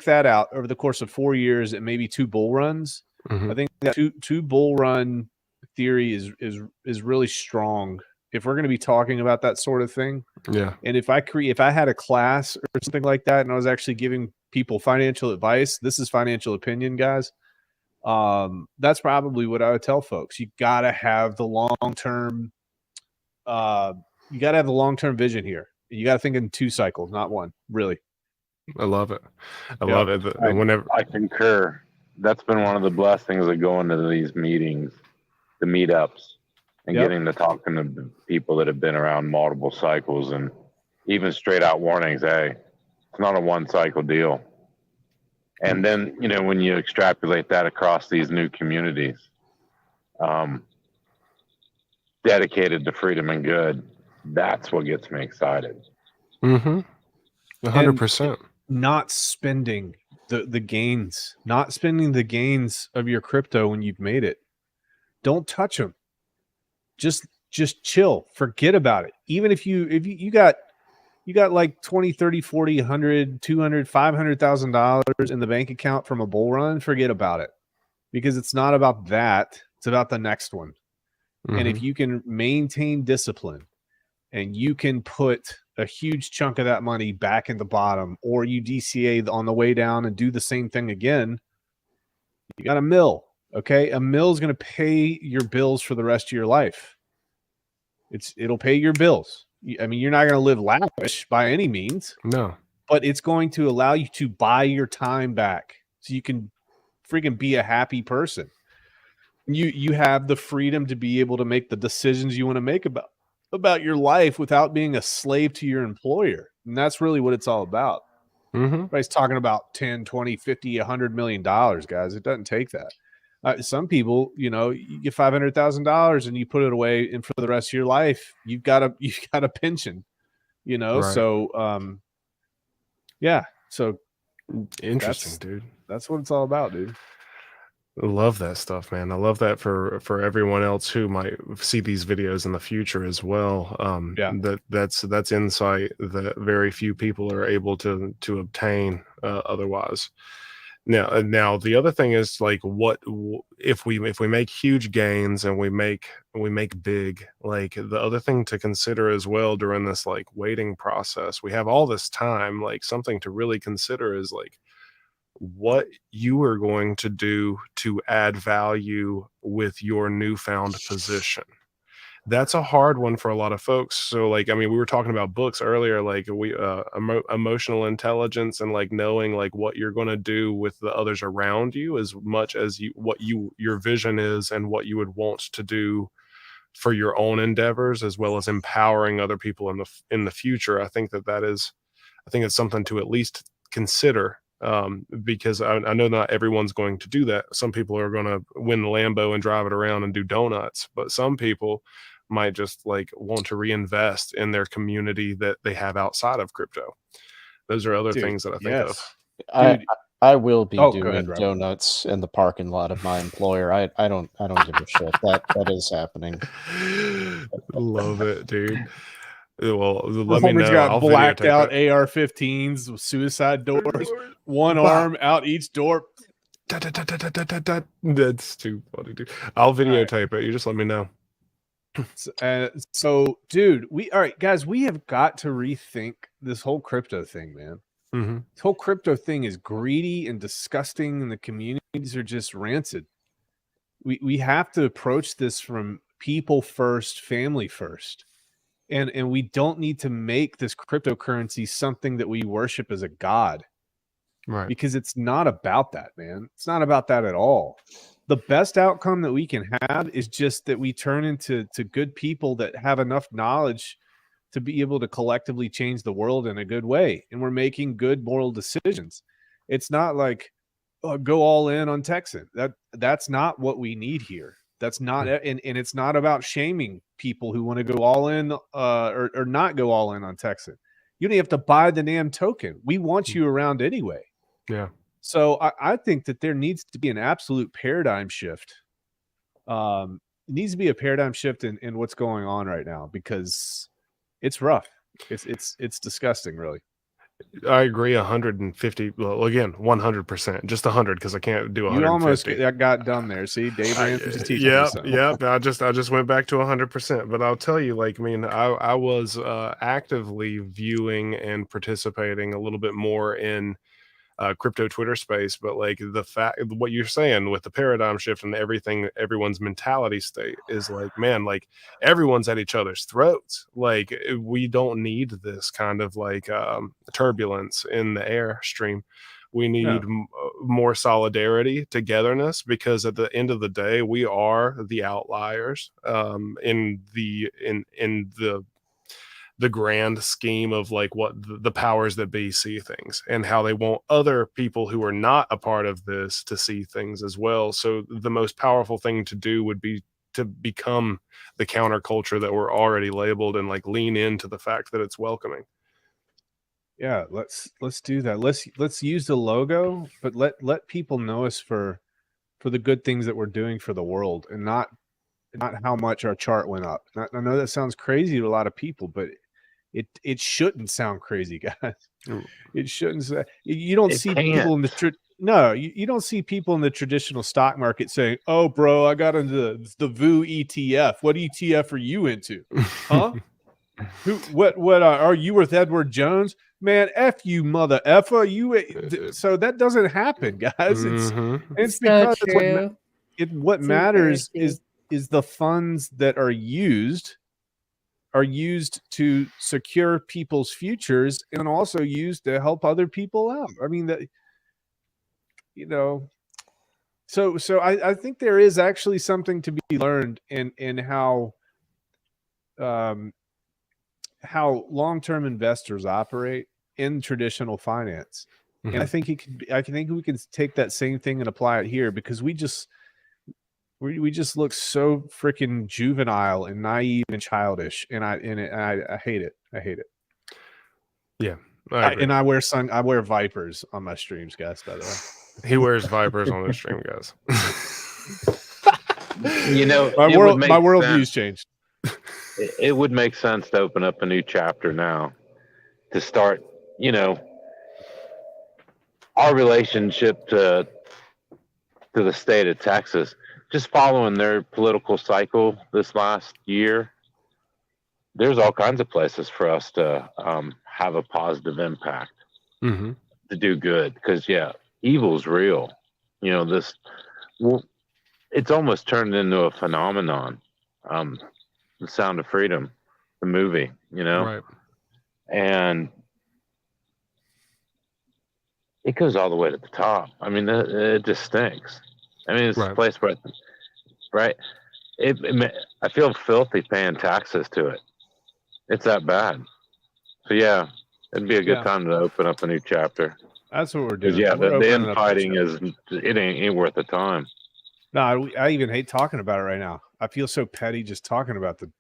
that out over the course of 4 years and maybe two bull runs, Mm-hmm. I think that two bull run theory is really strong if we're going to be talking about that sort of thing. Yeah. And if I had a class or something like that, and I was actually giving people financial advice, this is financial opinion, guys. That's probably what I would tell folks. You got to have the long-term, vision here. You got to think in 2 cycles, not one, really. I love it. I love it. Whenever I concur. That's been one of the blessings of going to these meetings, the meetups, and getting to talking to people that have been around multiple cycles, and even straight out warnings. Hey, it's not a 1 cycle deal. And then, when you extrapolate that across these new communities, dedicated to freedom and good, that's what gets me excited. Mm-hmm. 100%. Not spending the gains, not spending the gains of your crypto when you've made it. Don't touch them. Just chill. Forget about it. Even if you got like 20, 30, 40, 100, 200, $500,000 in the bank account from a bull run, forget about it, because it's not about that. It's about the next one. Mm-hmm. And if you can maintain discipline and you can put a huge chunk of that money back in the bottom, or you DCA on the way down and do the same thing again, you got a mill. Okay. A mill is going to pay your bills for the rest of your life. It'll pay your bills. I mean, you're not going to live lavish by any means. No. But it's going to allow you to buy your time back so you can freaking be a happy person. You have the freedom to be able to make the decisions you want to make about your life without being a slave to your employer. And that's really what it's all about. Mm-hmm. Everybody's talking about 10, 20, 50, $100 million, guys. It doesn't take that. Some people, you get $500,000 and you put it away, and for the rest of your life, you've got a pension, Right. So, yeah. So interesting, dude. That's what it's all about, dude. I love that stuff, man. I love that for everyone else who might see these videos in the future as well. That's insight that very few people are able to obtain otherwise. Now the other thing is, like, what if we make huge gains and we make big, like, the other thing to consider as well during this, like, waiting process, we have all this time, like, something to really consider is, like, what you are going to do to add value with your newfound position. That's a hard one for a lot of folks. So, like, I mean, we were talking about books earlier, like emotional intelligence, and, like, knowing, like, what you're going to do with the others around you, as much as your vision is and what you would want to do for your own endeavors, as well as empowering other people in the future. I think it's something to at least consider. Because I know not everyone's going to do that. Some people are going to win the Lambo and drive it around and do donuts, but some people might just like want to reinvest in their community that they have outside of crypto. Those are other things that I think of. I will be go doing ahead, Rob. donuts in the parking lot of my employer. I don't give a shit. That is happening. Love it, dude. Well, let me Homer's know. got I'll blacked out videotape it. AR-15s with suicide doors, one arm out each door. That's too funny, dude. I'll videotape it. You just let me know. So, dude, all right, guys, we have got to rethink this whole crypto thing, man. Mm-hmm. This whole crypto thing is greedy and disgusting, and the communities are just rancid. We have to approach this from people first, family first. And we don't need to make this cryptocurrency something that we worship as a god. Right. Because it's not about that, man. It's not about that at all. The best outcome that we can have is just that we turn into good people that have enough knowledge to be able to collectively change the world in a good way. And we're making good moral decisions. It's not like, oh, go all in on Texan. That's not what we need here. That's not, and it's not about shaming people who want to go all in or not go all in on Texan. You don't have to buy the damn token. We want you around anyway. Yeah. So I think that there needs to be an absolute paradigm shift. It needs to be a paradigm shift in what's going on right now, because it's rough. It's disgusting, really. I agree 150. Well, again, 100%. Just 100 because I can't do 150. You almost got done there. See, Dave Ramsey's just teaching me something. Yep. I just went back to 100%. But I'll tell you, like, I mean, I was actively viewing and participating a little bit more in crypto Twitter space, but like the fact, what you're saying with the paradigm shift and everything, everyone's mentality state is like, man, like everyone's at each other's throats. Like we don't need this kind of like turbulence in the airstream. We need more solidarity, togetherness, because at the end of the day, we are the outliers in the grand scheme of like what the powers that be see things and how they want other people who are not a part of this to see things as well. So the most powerful thing to do would be to become the counterculture that we're already labeled and like lean into the fact that it's welcoming. Yeah, let's do that. Let's use the logo, but let people know us for the good things that we're doing for the world, and not how much our chart went up. I know that sounds crazy to a lot of people, but it shouldn't sound crazy, guys. It shouldn't. You don't see people in the you don't see people in the traditional stock market saying, "Oh, bro, I got into the VU ETF. What ETF are you into? Huh? What are you with Edward Jones? Man, F you, mother effer. So that doesn't happen, guys. It's so because true. what matters is the funds that are used to secure people's futures and also used to help other people out. I mean, that, so I think there is actually something to be learned in how long-term investors operate in traditional finance. And I think I think we can take that same thing and apply it here, because we just look so freaking juvenile and naive and childish, and I hate it. I hate it. Yeah, I wear Vipers on my streams, guys. By the way, he wears Vipers on his stream, guys. My worldview's changed. It would make sense to open up a new chapter now, to start, our relationship to the state of Texas, just following their political cycle this last year. There's all kinds of places for us to have a positive impact, to do good, because evil's real. It's almost turned into a phenomenon. The Sound of Freedom, the movie, Right. And it goes all the way to the top. I mean, it just stinks. I mean, it's a place where, right? I feel filthy paying taxes to it. It's that bad. So it'd be a good time to open up a new chapter. That's what we're doing. The infighting ain't worth the time. No, I even hate talking about it right now. I feel so petty just talking about the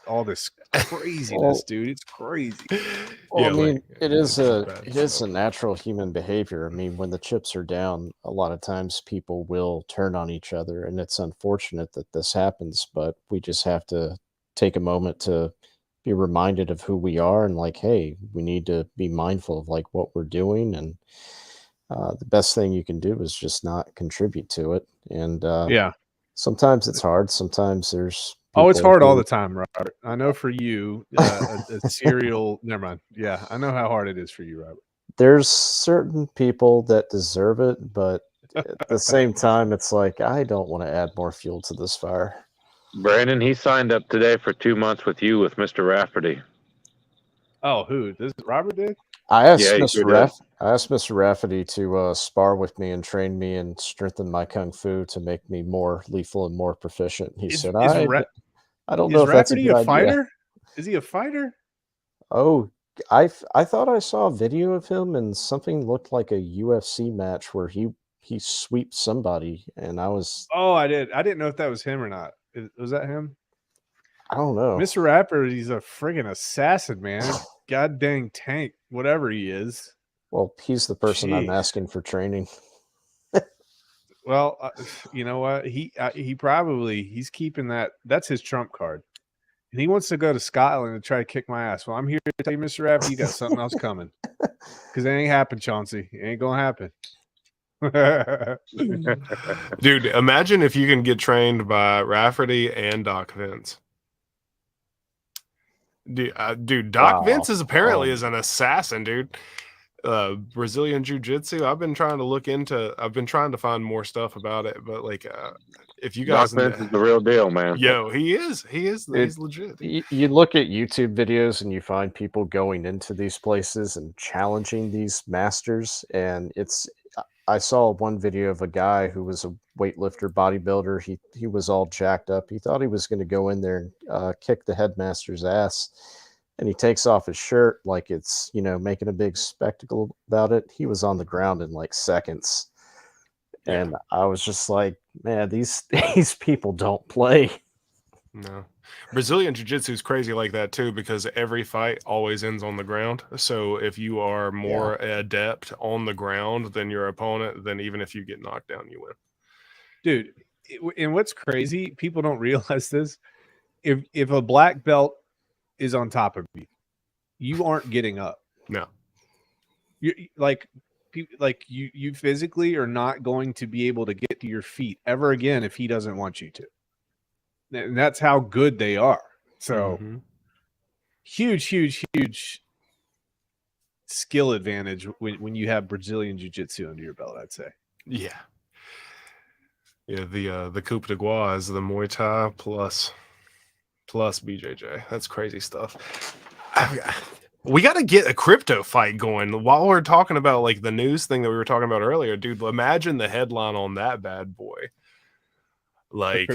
all this craziness, dude. It's crazy. Well, Yeah, I mean, like, it is bad it is stuff. a natural human behavior. I mean, when the chips are down, a lot of times people will turn on each other, and it's unfortunate that this happens. But we just have to take a moment to be reminded of who we are, and like, hey, we need to be mindful of like what we're doing, and the best thing you can do is just not contribute to it. And Yeah. sometimes it's hard. Sometimes there's Oh, it's people hard all who the time, Robert. I know for you, a serial. Never mind. Yeah, I know how hard it is for you, Robert. there's certain people that deserve it, but at the same time, it's like I don't want to add more fuel to this fire. Brandon, he signed up today for 2 months with you with Mr. Rafferty. Oh, who? This Robert did? I asked Yeah, he sure did. I asked Mr. Rafferty to spar with me and train me and strengthen my kung fu to make me more lethal and more proficient. He said, I don't know Is if that's a Rafferty good a idea. fighter? Is he a fighter? Oh, I thought I saw a video of him and something looked like a UFC match where he sweeps somebody, and I was Oh, I did. I didn't know if that was him or not. Was that him? I don't know. Mr. Rapper, he's a friggin' assassin, man. God dang tank, whatever he is. Well, he's the person I'm Jeez. asking for training. Well, you know what? He probably he's keeping that. That's his trump card, and he wants to go to Scotland and try to kick my ass. Well, I'm here to tell you, Mr. Rapper, you got something else coming because it ain't happen, Chauncey. It ain't gonna happen. Dude, imagine if you can get trained by Rafferty and Doc Vince. Dude, Doc Wow. Vince is apparently is an assassin, dude. Brazilian Jiu-Jitsu. I've been trying to find more stuff about it, but like if you guys Doc Vince is the real deal, man. Yo, he's legit. You look at YouTube videos and you find people going into these places and challenging these masters, and I saw one video of a guy who was a weightlifter bodybuilder. He was all jacked up. He thought he was going to go in there and kick the headmaster's ass, and he takes off his shirt like it's, making a big spectacle about it. He was on the ground in like seconds. Yeah. And I was just like, man, these people don't play. No. Brazilian Jiu-Jitsu is crazy like that too, because every fight always ends on the ground. So if you are more adept on the ground than your opponent, then even if you get knocked down, you win. Dude, and what's crazy, people don't realize this. If a black belt is on top of you, you aren't getting up. No. You physically are not going to be able to get to your feet ever again if he doesn't want you to. And that's how good they are. So huge skill advantage when you have Brazilian Jiu-Jitsu under your belt, I'd say. Yeah. Yeah, the coup de grace is the Muay Thai plus BJJ. That's crazy stuff. We got to get a crypto fight going while we're talking about like the news thing that we were talking about earlier, dude. Imagine the headline on that bad boy. Like,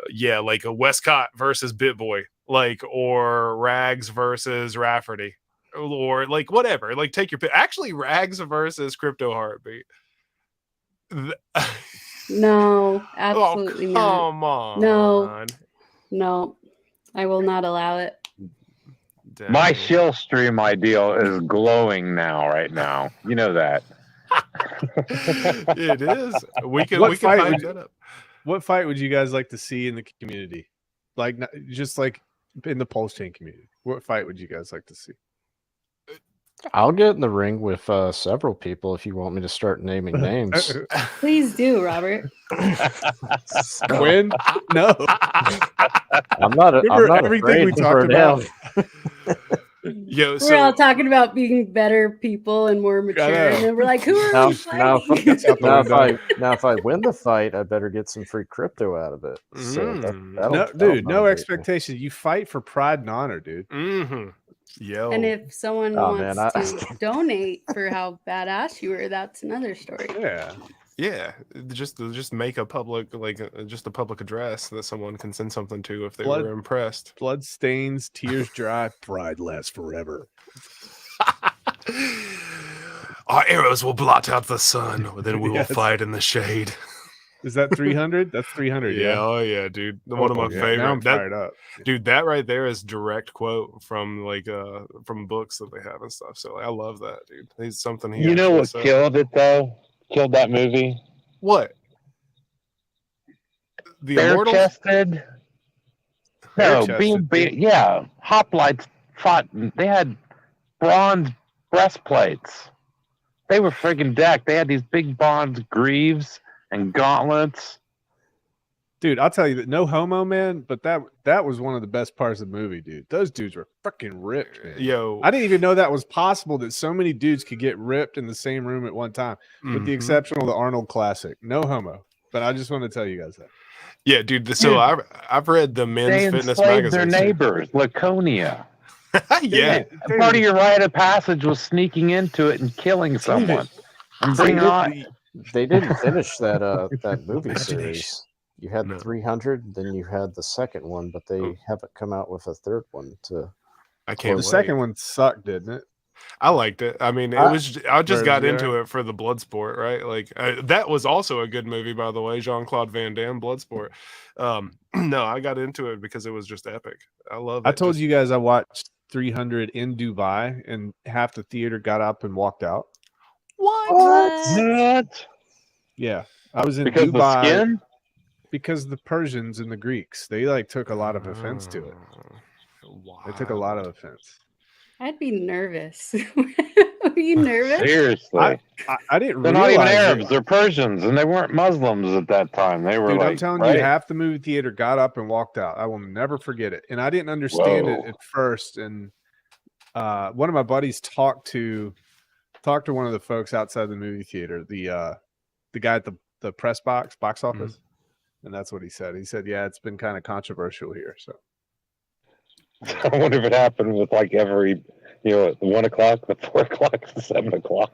yeah, like a Westcott versus BitBoy, like, or Rags versus Rafferty, or like whatever. Like, take your pick. Actually, Rags versus Crypto Heartbeat. No, absolutely not. Come on. No, I will not allow it. Dang. My shill stream ideal is glowing right now. You know that. It is. We can hype that up. What fight would you guys like to see in the community? Like, just like in the Pulse Chain community. What fight would you guys like to see? I'll get in the ring with several people if you want me to start naming names. Please do, Robert. When? No. I'm not everything we talked about. Yo, we're all talking about being better people and more mature, and then we're like, "Who are we fighting?" Now, if I win the fight, I better get some free crypto out of it. So no expectations. You fight for pride and honor, dude. Mm-hmm. Yo. And if someone wants to donate for how badass you were, that's another story. Yeah, just make a public, just a public address that someone can send something to if they were impressed. Blood stains, tears dry, pride lasts forever. Our arrows will blot out the sun, then we will fight in the shade. Is that 300? That's 300. Yeah, Yeah. oh yeah, dude. One of my Yeah, favorite. now I'm That- fired up. dude, that right there is direct quote from from books that they have and stuff. So I love that, dude. He's something he You know actually what said. killed it though? Killed that movie? What? The Bare Immortals? chested. No, yeah. Hoplites fought. They had bronze breastplates. They were friggin' decked. They had these big bronze greaves and gauntlets. Dude, I'll tell you that no homo, man, but that was one of the best parts of the movie, dude. Those dudes were freaking ripped, man. Yo, I didn't even know that was possible that so many dudes could get ripped in the same room at one time, with the exception of the Arnold Classic. No homo. But I just want to tell you guys that. Yeah, dude. So I've read the Men's They Fitness enslaved magazine. their neighbors, Laconia. Yeah, Part of your rite of passage was sneaking into it and killing someone. And bringing on. They didn't finish that movie series. You had 300, then you had the second one, but they haven't come out with a third one to. I can't. The second one sucked, didn't it? I liked it. I mean, I just got into it for the Bloodsport, right? Like that was also a good movie, by the way. Jean-Claude Van Damme, Bloodsport. No, I got into it because it was just epic. I love it. I told you guys I watched 300 in Dubai, and half the theater got up and walked out. What? Yeah, I was in because Dubai the skin? because the Persians and the Greeks, they like took a lot of offense to it. Wow. They took a lot of offense. I'd be nervous. Are you nervous? Seriously. I didn't They're realize not even it. Arabs. They're Persians, and they weren't Muslims at that time. They were Dude, like, I'm telling right? you, half the movie theater got up and walked out. I will never forget it. And I didn't understand it at first. And one of my buddies talked to one of the folks outside the movie theater, the guy at the press box office. And that's what he said. He said, yeah, it's been kind of controversial here. So I wonder if it happened with like every, at 1 o'clock, the 4 o'clock, the 7 o'clock.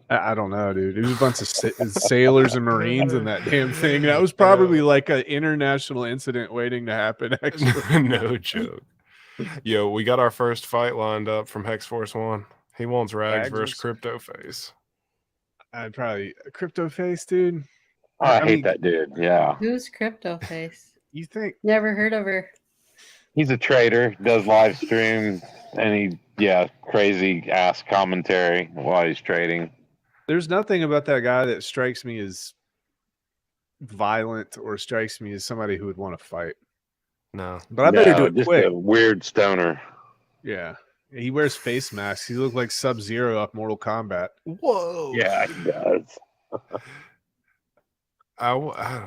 I don't know, dude. It was a bunch of sailors and Marines in that damn thing. That was probably like an international incident waiting to happen. Actually, no joke. Yo, we got our first fight lined up from Hex Force One. He wants Rags versus Crypto Face. I'd probably Crypto Face, dude. I hate that dude. Yeah. Who's Crypto Face? You think? Never heard of her. He's a trader, does live stream, and crazy ass commentary while he's trading. There's nothing about that guy that strikes me as violent or strikes me as somebody who would want to fight. No. But I better do it just quick. a weird stoner. Yeah. He wears face masks. He looks like Sub-Zero off Mortal Kombat. Whoa. Yeah, he does.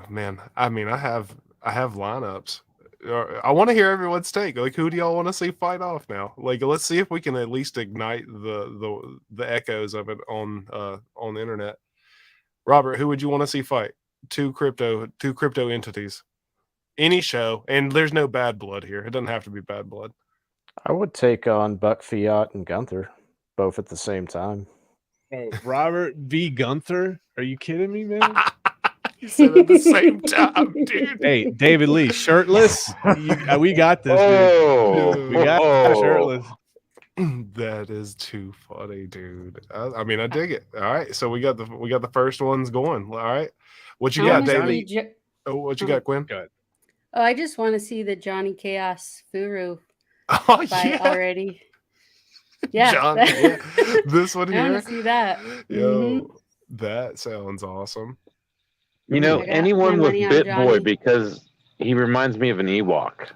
Man, I mean, I have lineups. I want to hear everyone's take. Like, who do y'all want to see fight off now? Like, let's see if we can at least ignite the echoes of it on the internet. Robert, who would you want to see fight? Two crypto entities. Any show, and there's no bad blood here. It doesn't have to be bad blood. I would take on Buck Fiat and Gunther, both at the same time. Oh, Robert V. Gunther? Are you kidding me, man? You said at the same time, dude. Hey, David Lee, shirtless? We got this, dude. We got shirtless. That is too funny, dude. I mean, I dig it. All right, so we got the first ones going. All right, what you got, David? What you got, Quinn? Go ahead. Oh, I just want to see the Johnny Chaos Furu fight already. Yeah, John, this one here. I want to see that. Yo, that sounds awesome. Anyone with BitBoy, because he reminds me of an Ewok.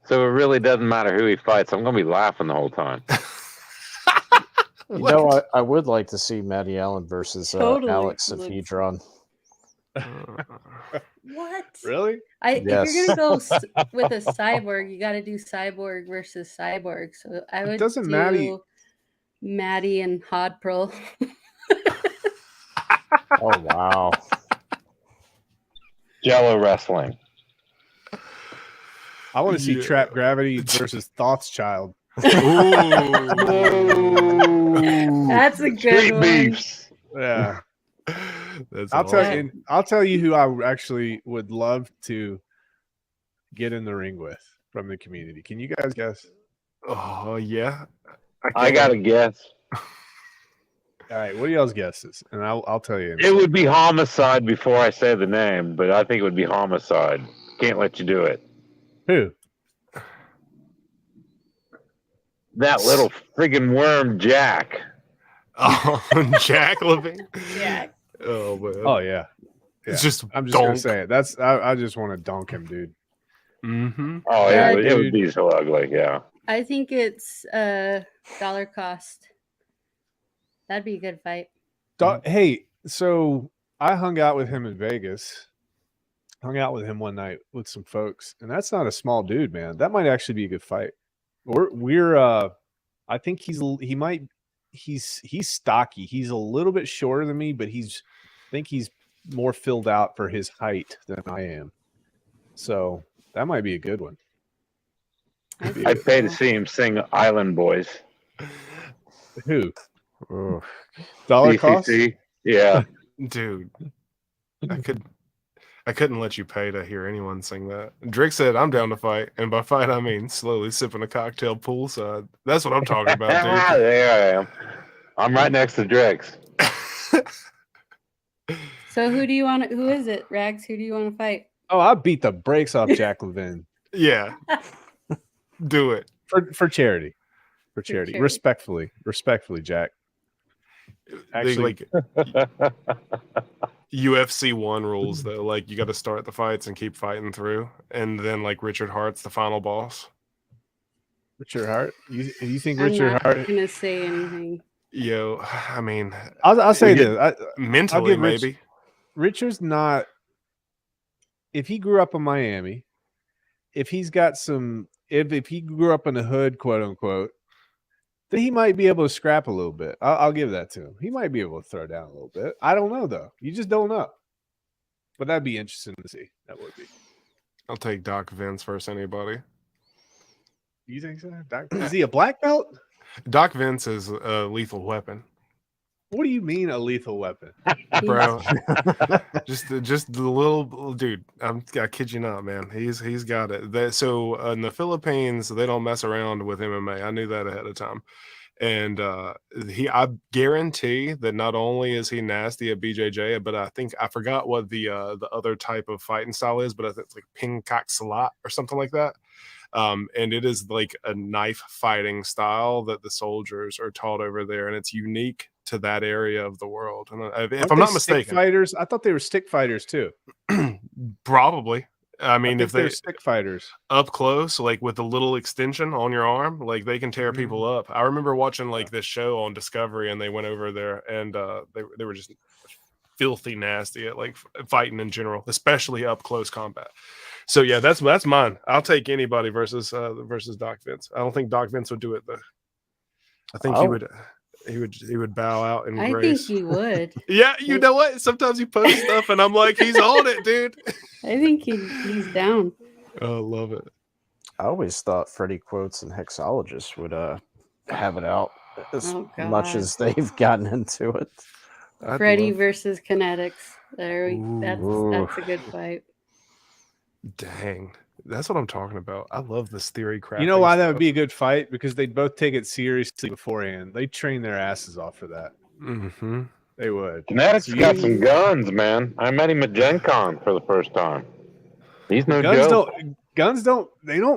So it really doesn't matter who he fights. I'm going to be laughing the whole time. I would like to see Matty Allen versus Alex of Hedron. What? Really? If you're gonna go with a cyborg, you got to do cyborg versus cyborg. So I would do Maddie and Hodprol. Oh wow! Jello wrestling. I want to see Trap Gravity versus Thoughtschild. That's a good one. Beefs. Yeah. Awesome. I'll tell you who I actually would love to get in the ring with from the community. Can you guys guess? Oh yeah, I got to guess. All right, what are y'all's guesses? And I'll tell you. It would be homicide before I say the name, but I think it would be homicide. Can't let you do it. Who? That little friggin' worm, Jack. Oh, Jack Levine. Jack. Oh man. Oh yeah. It's just I'm just gonna donk. say it. I just want to dunk him, dude. Mm-hmm. Oh, Yeah, it would dude. be so ugly. Yeah. I think it's dollar cost. That'd be a good fight. Hey, so I hung out with him in Vegas. Hung out with him one night with some folks, and that's not a small dude, man. That might actually be a good fight. We're I think he's stocky. He's a little bit shorter than me, but I think he's more filled out for his height than I am. So that might be a good one. I'd pay to see him sing Island Boys. Who? Ugh. Dollar cost? BCC? Yeah. Dude, I couldn't let you pay to hear anyone sing that. Drake said, "I'm down to fight," and by fight I mean slowly sipping a cocktail poolside. That's what I'm talking about, dude. There I am. I'm right next to Drex. So who is it, Rags? Who do you want to fight? Oh, I beat the brakes off Jack Levine Yeah, do it. for charity. For charity. charity. Respectfully, Jack. Actually, Actually, like UFC 1 rules though, like you got to start the fights and keep fighting through, and then like Richard Hart's the final boss. Richard Hart. You think I'm Richard not Hart? gonna say anything. Yo, I mean, I'll say Yeah, this. mentally give Rich- maybe. Richard's not. If he grew up in Miami, if he's got some, if he grew up in the hood, quote unquote, then he might be able to scrap a little bit. I'll give that to him. He might be able to throw down a little bit. I don't know though. You just don't know. But that'd be interesting to see. That would be. I'll take Doc Vince versus anybody. You think so? Is he a black belt? Doc Vince is a lethal weapon, What do you mean a lethal weapon? bro. just the little dude. I kid you not, man. He's got it. So in the Philippines, they don't mess around with MMA. I knew that ahead of time. And I guarantee that not only is he nasty at BJJ, but I think I forgot what the other type of fighting style is, but I think it's like Pingkak Salat or something like that. And it is like a knife fighting style that the soldiers are taught over there, and it's unique to that area of the world. And if I'm not mistaken, fighters. I thought they were stick fighters too. probably. I mean, if they're they're stick fighters. up close, like with a little extension on your arm, like they can tear people up. I remember watching like this show on Discovery, and they went over there, and they were just filthy nasty at like fighting in general, especially up close combat. So yeah, that's mine. I'll take anybody versus Doc Vince. I don't think Doc Vince would do it though. I think he would bow out in I grace. think he would. Yeah, you know what? Sometimes you post stuff and I'm like, he's on it, dude. I think he's down. Oh, love it. I always thought Freddie Quotes and Hexologist would have it out as Oh, much God. as they've gotten into it. I'd Freddy love- versus Kinetics. Ooh. That's a good fight. Dang. That's what I'm talking about. I love this theory crap. You know why that would be a good fight? Because they'd both take it seriously beforehand. They train their asses off for that. Mm-hmm. They would. Kinetics So got you- some guns, man. I met him at Gen Con for the first time. He's no joke. Guns don't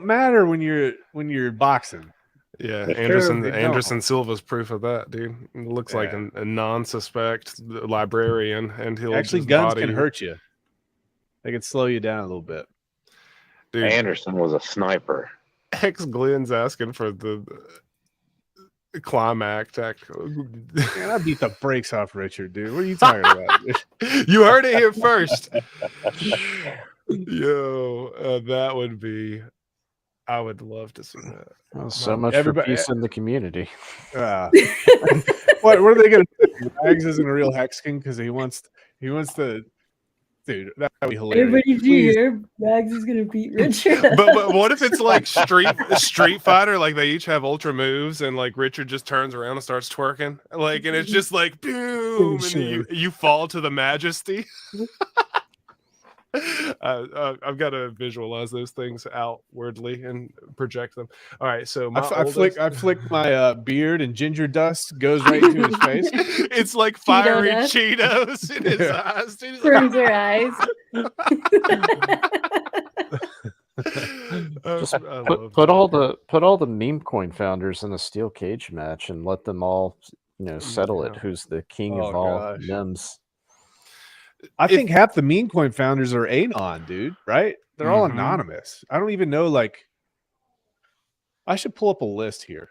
matter when you're boxing. Yeah, That's Anderson true. Anderson Silva's proof of that, dude. It looks like Yeah. a non-suspect librarian, and he'll Actually, just guns body can you. hurt you. They can slow you down a little bit. Dude, Anderson was a sniper. X Glenn's asking for the climactic. Man, I beat the brakes off Richard, dude. What are you talking about? You heard it here first. Yo, that would be. I would love to see that. Well, so Well, much everybody- for peace in the community. What are they going to say? Rags isn't a real Hexkin because he wants to. Dude, that would be hilarious. Please. hear? Rags is gonna beat Richard. But what if it's like Street Fighter? Like they each have ultra moves, and like Richard just turns around and starts twerking, like, and it's just like boom, and then you fall to the majesty. I've got to visualize those things outwardly and project them. All right, so I flick my beard, and ginger dust goes right into his face. It's like Cheeto fiery dust. Cheetos in his eyes. Dude. He's Burns their eyes. Just put all the meme coin founders in a steel cage match and let them all settle it. Who's the king of all memes? I think half the meme coin founders are anon, dude. Right? They're all anonymous. I don't even know. Like, I should pull up a list here.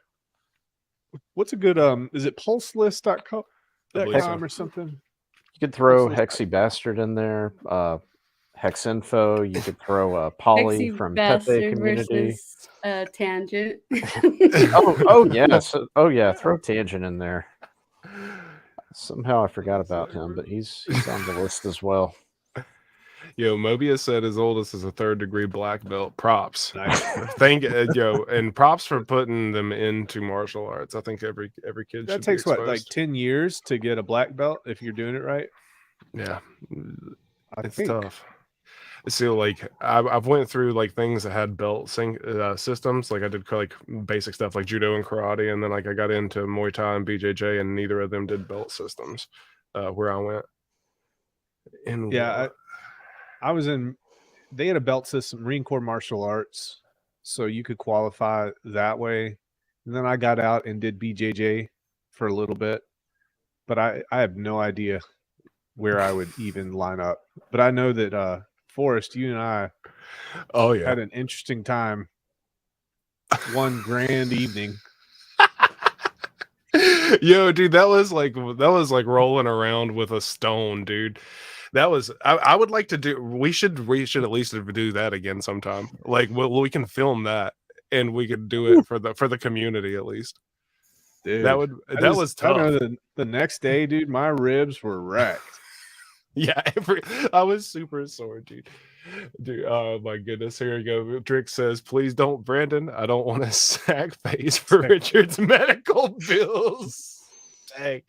What's a good is it pulselist.com or something? You could throw Hexy Bastard in there. Hex Info. You could throw Polly from Pepe Community. Versus, Tangent. yeah. Throw Tangent in there. Somehow I forgot about him, but he's on the list as well. Yo, Mobius said his oldest is a 3rd degree black belt. Props. Nice. And props for putting them into martial arts. I think every kid that takes like 10 years to get a black belt if you're doing it right. Yeah, it's tough. So like I've went through like things that had belt systems. Like I did like basic stuff like judo and karate, and then like I got into Muay Thai and BJJ, and neither of them did belt systems where I went. And I was in. They had a belt system, Marine Corps martial arts, so you could qualify that way. And then I got out and did BJJ for a little bit, but I have no idea where I would even line up. But I know that Forrest, you and I had an interesting time one grand evening. Yo, dude, that was like rolling around with a stone, dude. That was I would like to do. We should at least do that again sometime. Like we can film that and we could do it for the community at least. Dude, that was tough. I know the next day, dude, my ribs were wrecked. Yeah, I was super sore, dude. Oh my goodness. Here we go. Trick says, please don't, Brandon. I don't want to sack face for Richard's medical bills. Dang.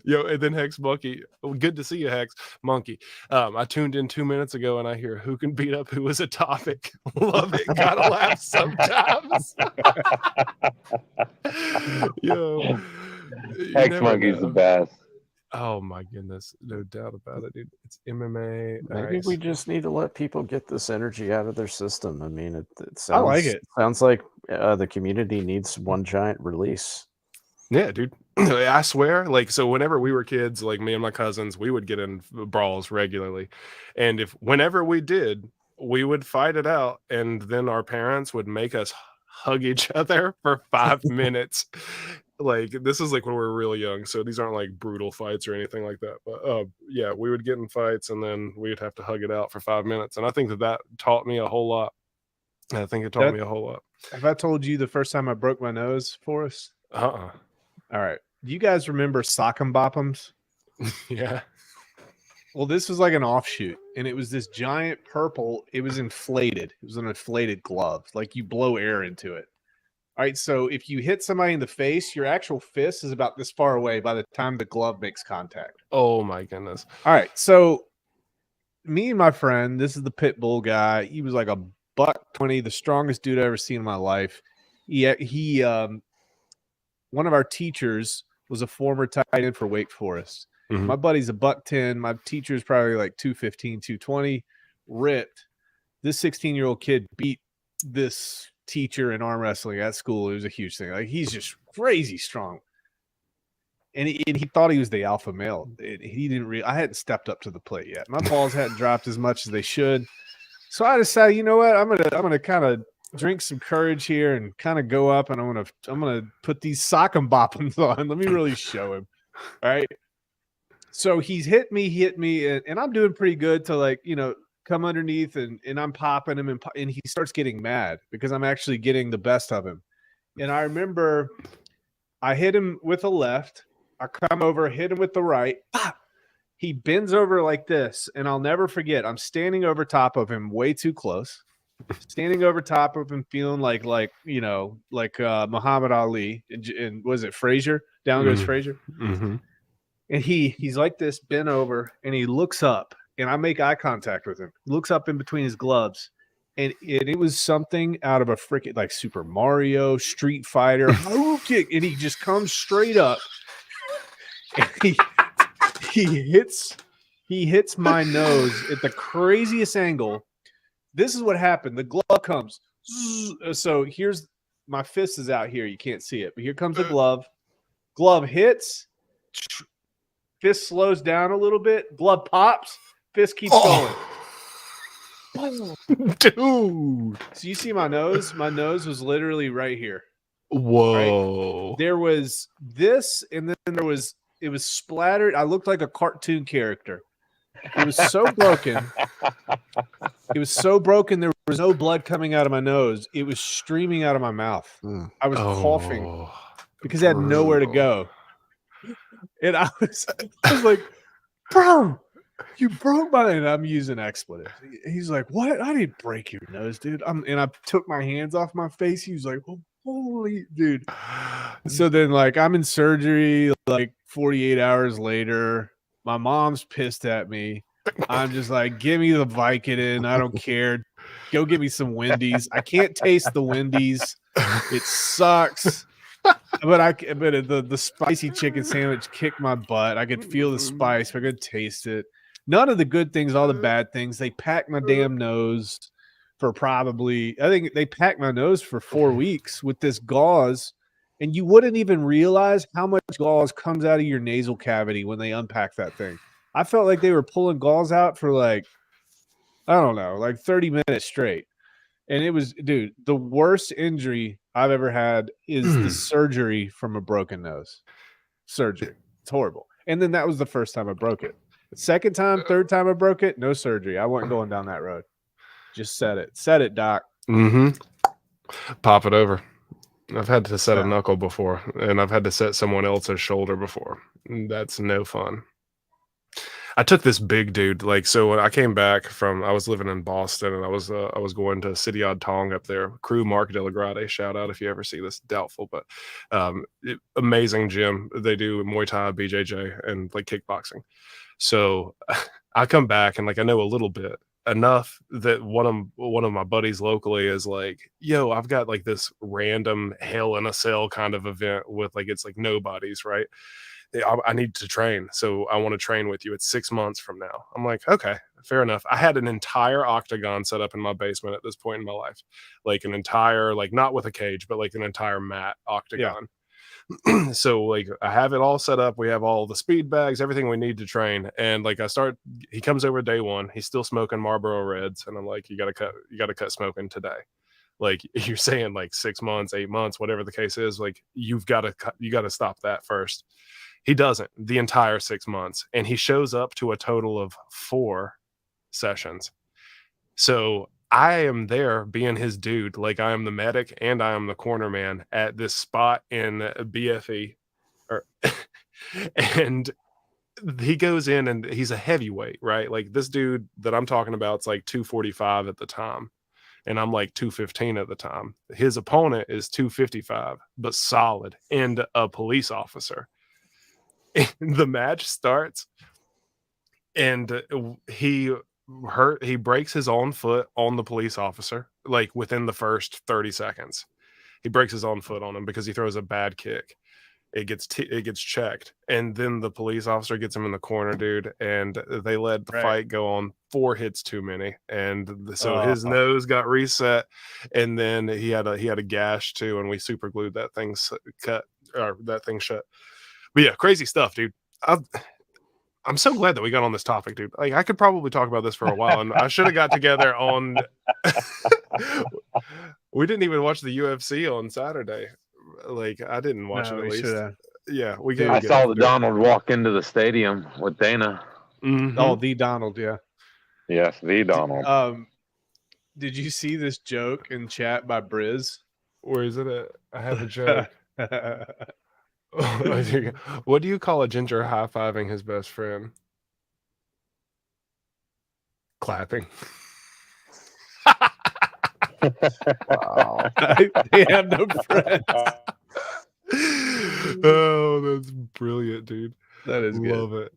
Yo, and then Hex Monkey. Good to see you, Hex Monkey. I tuned in 2 minutes ago and I hear who can beat up who is a topic. Love it. Gotta laugh sometimes. Yo. Hex Monkey's the best. Oh my goodness, no doubt about it, dude. It's MMA. Maybe we just need to let people get this energy out of their system. I mean, it sounds, I like it. Sounds like the community needs one giant release. Yeah, dude. I swear, like, so whenever we were kids, like me and my cousins, we would get in brawls regularly. And whenever we did, we would fight it out. And then our parents would make us hug each other for 5 minutes. Like, this is like when we were really young. So these aren't like brutal fights or anything like that. But yeah, we would get in fights and then we'd have to hug it out for 5 minutes. And I think that taught me a whole lot. I think it taught me a whole lot. Have I told you the first time I broke my nose, Forrest? All right. Do you guys remember Sock'em Bop'ems? Yeah. Well, this was like an offshoot, and it was this giant purple. It was inflated. It was an inflated glove. Like you blow air into it. All right. So if you hit somebody in the face, your actual fist is about this far away by the time the glove makes contact. Oh, my goodness. All right. So me and my friend, this is the pit bull guy. He was like a $120, the strongest dude I ever seen in my life. He one of our teachers was a former tight end for Wake Forest. Mm-hmm. My buddy's a $110. My teacher's probably like 215, 220, ripped. This 16-year-old kid beat this teacher in arm wrestling at school. It was a huge thing. Like, he's just crazy strong. And he thought he was the alpha male. He didn't I hadn't stepped up to the plate yet. My balls hadn't dropped as much as they should. So I decided, you know what? I'm gonna kind of drink some courage here and kind of go up, and I'm gonna put these Sock'em Bop'ems on. Let me really show him. All right. So he hit me, and I'm doing pretty good to, like, you know, come underneath and I'm popping him, and he starts getting mad because I'm actually getting the best of him. And I remember I hit him with a left. I come over, hit him with the right. He bends over like this, and I'll never forget. I'm standing over top of him, way too close. Standing over top of him, feeling like Muhammad Ali and was it Frazier? Down goes Frazier. Mm-hmm. And he's like this, bent over, and he looks up, and I make eye contact with him. He looks up in between his gloves, and it was something out of a freaking like Super Mario, Street Fighter, kick, and he just comes straight up, and he hits my nose at the craziest angle. This is what happened. The glove comes. So here's my fist is out here. You can't see it, but here comes the glove. Glove hits. Fist slows down a little bit. Glove pops. Fist keeps going. Dude. So you see my nose? My nose was literally right here. Whoa. Right? There was this, and then it was splattered. I looked like a cartoon character. It was so broken. It was so broken. There was no blood coming out of my nose. It was streaming out of my mouth. I was coughing because I had nowhere to go. And I was like, bro, you broke my, and I'm using expletives. He's like, what? I didn't break your nose, dude. And I took my hands off my face. He was like, oh, holy dude. So then like I'm in surgery like 48 hours later. My mom's pissed at me. I'm just like, give me the Vicodin. I don't care. Go get me some Wendy's. I can't taste the Wendy's. It sucks. But the spicy chicken sandwich kicked my butt. I could feel the spice. I could taste it. None of the good things, all the bad things. They packed my damn nose for I think they packed my nose for 4 weeks with this gauze. And you wouldn't even realize how much gauze comes out of your nasal cavity when they unpack that thing. I felt like they were pulling gauze out for like, I don't know, like 30 minutes straight. And it was, dude, the worst injury I've ever had is the surgery from a broken nose. Surgery. It's horrible. And then that was the first time I broke it. The second time, third time I broke it, no surgery. I wasn't going down that road. Just set it. Set it, doc. Pop it over. I've had to set a knuckle before, and I've had to set someone else's shoulder before. That's no fun. I took this big dude, like, so when I came back I was living in Boston, and I was going to City Odd Tong up there. Crew Mark de la Grade, shout out if you ever see this. Doubtful, but amazing gym. They do Muay Thai, BJJ, and like kickboxing. So I come back and like I know a little bit. Enough that one of my buddies locally is like, yo, I've got like this random Hell in a Cell kind of event with like, it's like nobody's, right? I need to train. So I want to train with you. It's 6 months from now. I'm like, okay, fair enough. I had an entire octagon set up in my basement at this point in my life. Like an entire, like not with a cage, but like an entire mat octagon. Yeah. So like I have it all set up. We have all the speed bags, everything we need to train. And like he comes over day one. He's still smoking Marlboro Reds, and I'm like, you gotta cut smoking today. Like you're saying, like 6 months, 8 months, whatever the case is. Like you got to stop that first. He doesn't the entire 6 months, and he shows up to a total of 4 sessions. So I am there being his dude. Like I am the medic and I am the corner man at this spot in BFE. And he goes in and he's a heavyweight, right? Like this dude that I'm talking about is like 245 at the time. And I'm like 215 at the time. His opponent is 255, but solid, and a police officer. And the match starts, and he breaks his own foot on the police officer, like within the first 30 seconds. He breaks his own foot on him because he throws a bad kick. It gets checked, and then the police officer gets him in the corner, dude, and they let the fight go on 4 hits too many, and so his nose got reset, and then he had a gash too, and we super glued that thing shut. But yeah, crazy stuff, dude. I'm so glad that we got on this topic, dude. Like I could probably talk about this for a while, and I should have got together on. We didn't even watch the UFC on Saturday. Like I didn't watch it at least. Yeah, I saw the Donald walk into the stadium with Dana. Mm-hmm. Oh, the Donald, yeah. Yes, the Donald. Did you see this joke in chat by Briz? Where is it at? I have a joke. What do you call a ginger high-fiving his best friend? Clapping. Wow. They have no friends. Oh, that's brilliant, dude. That is love it.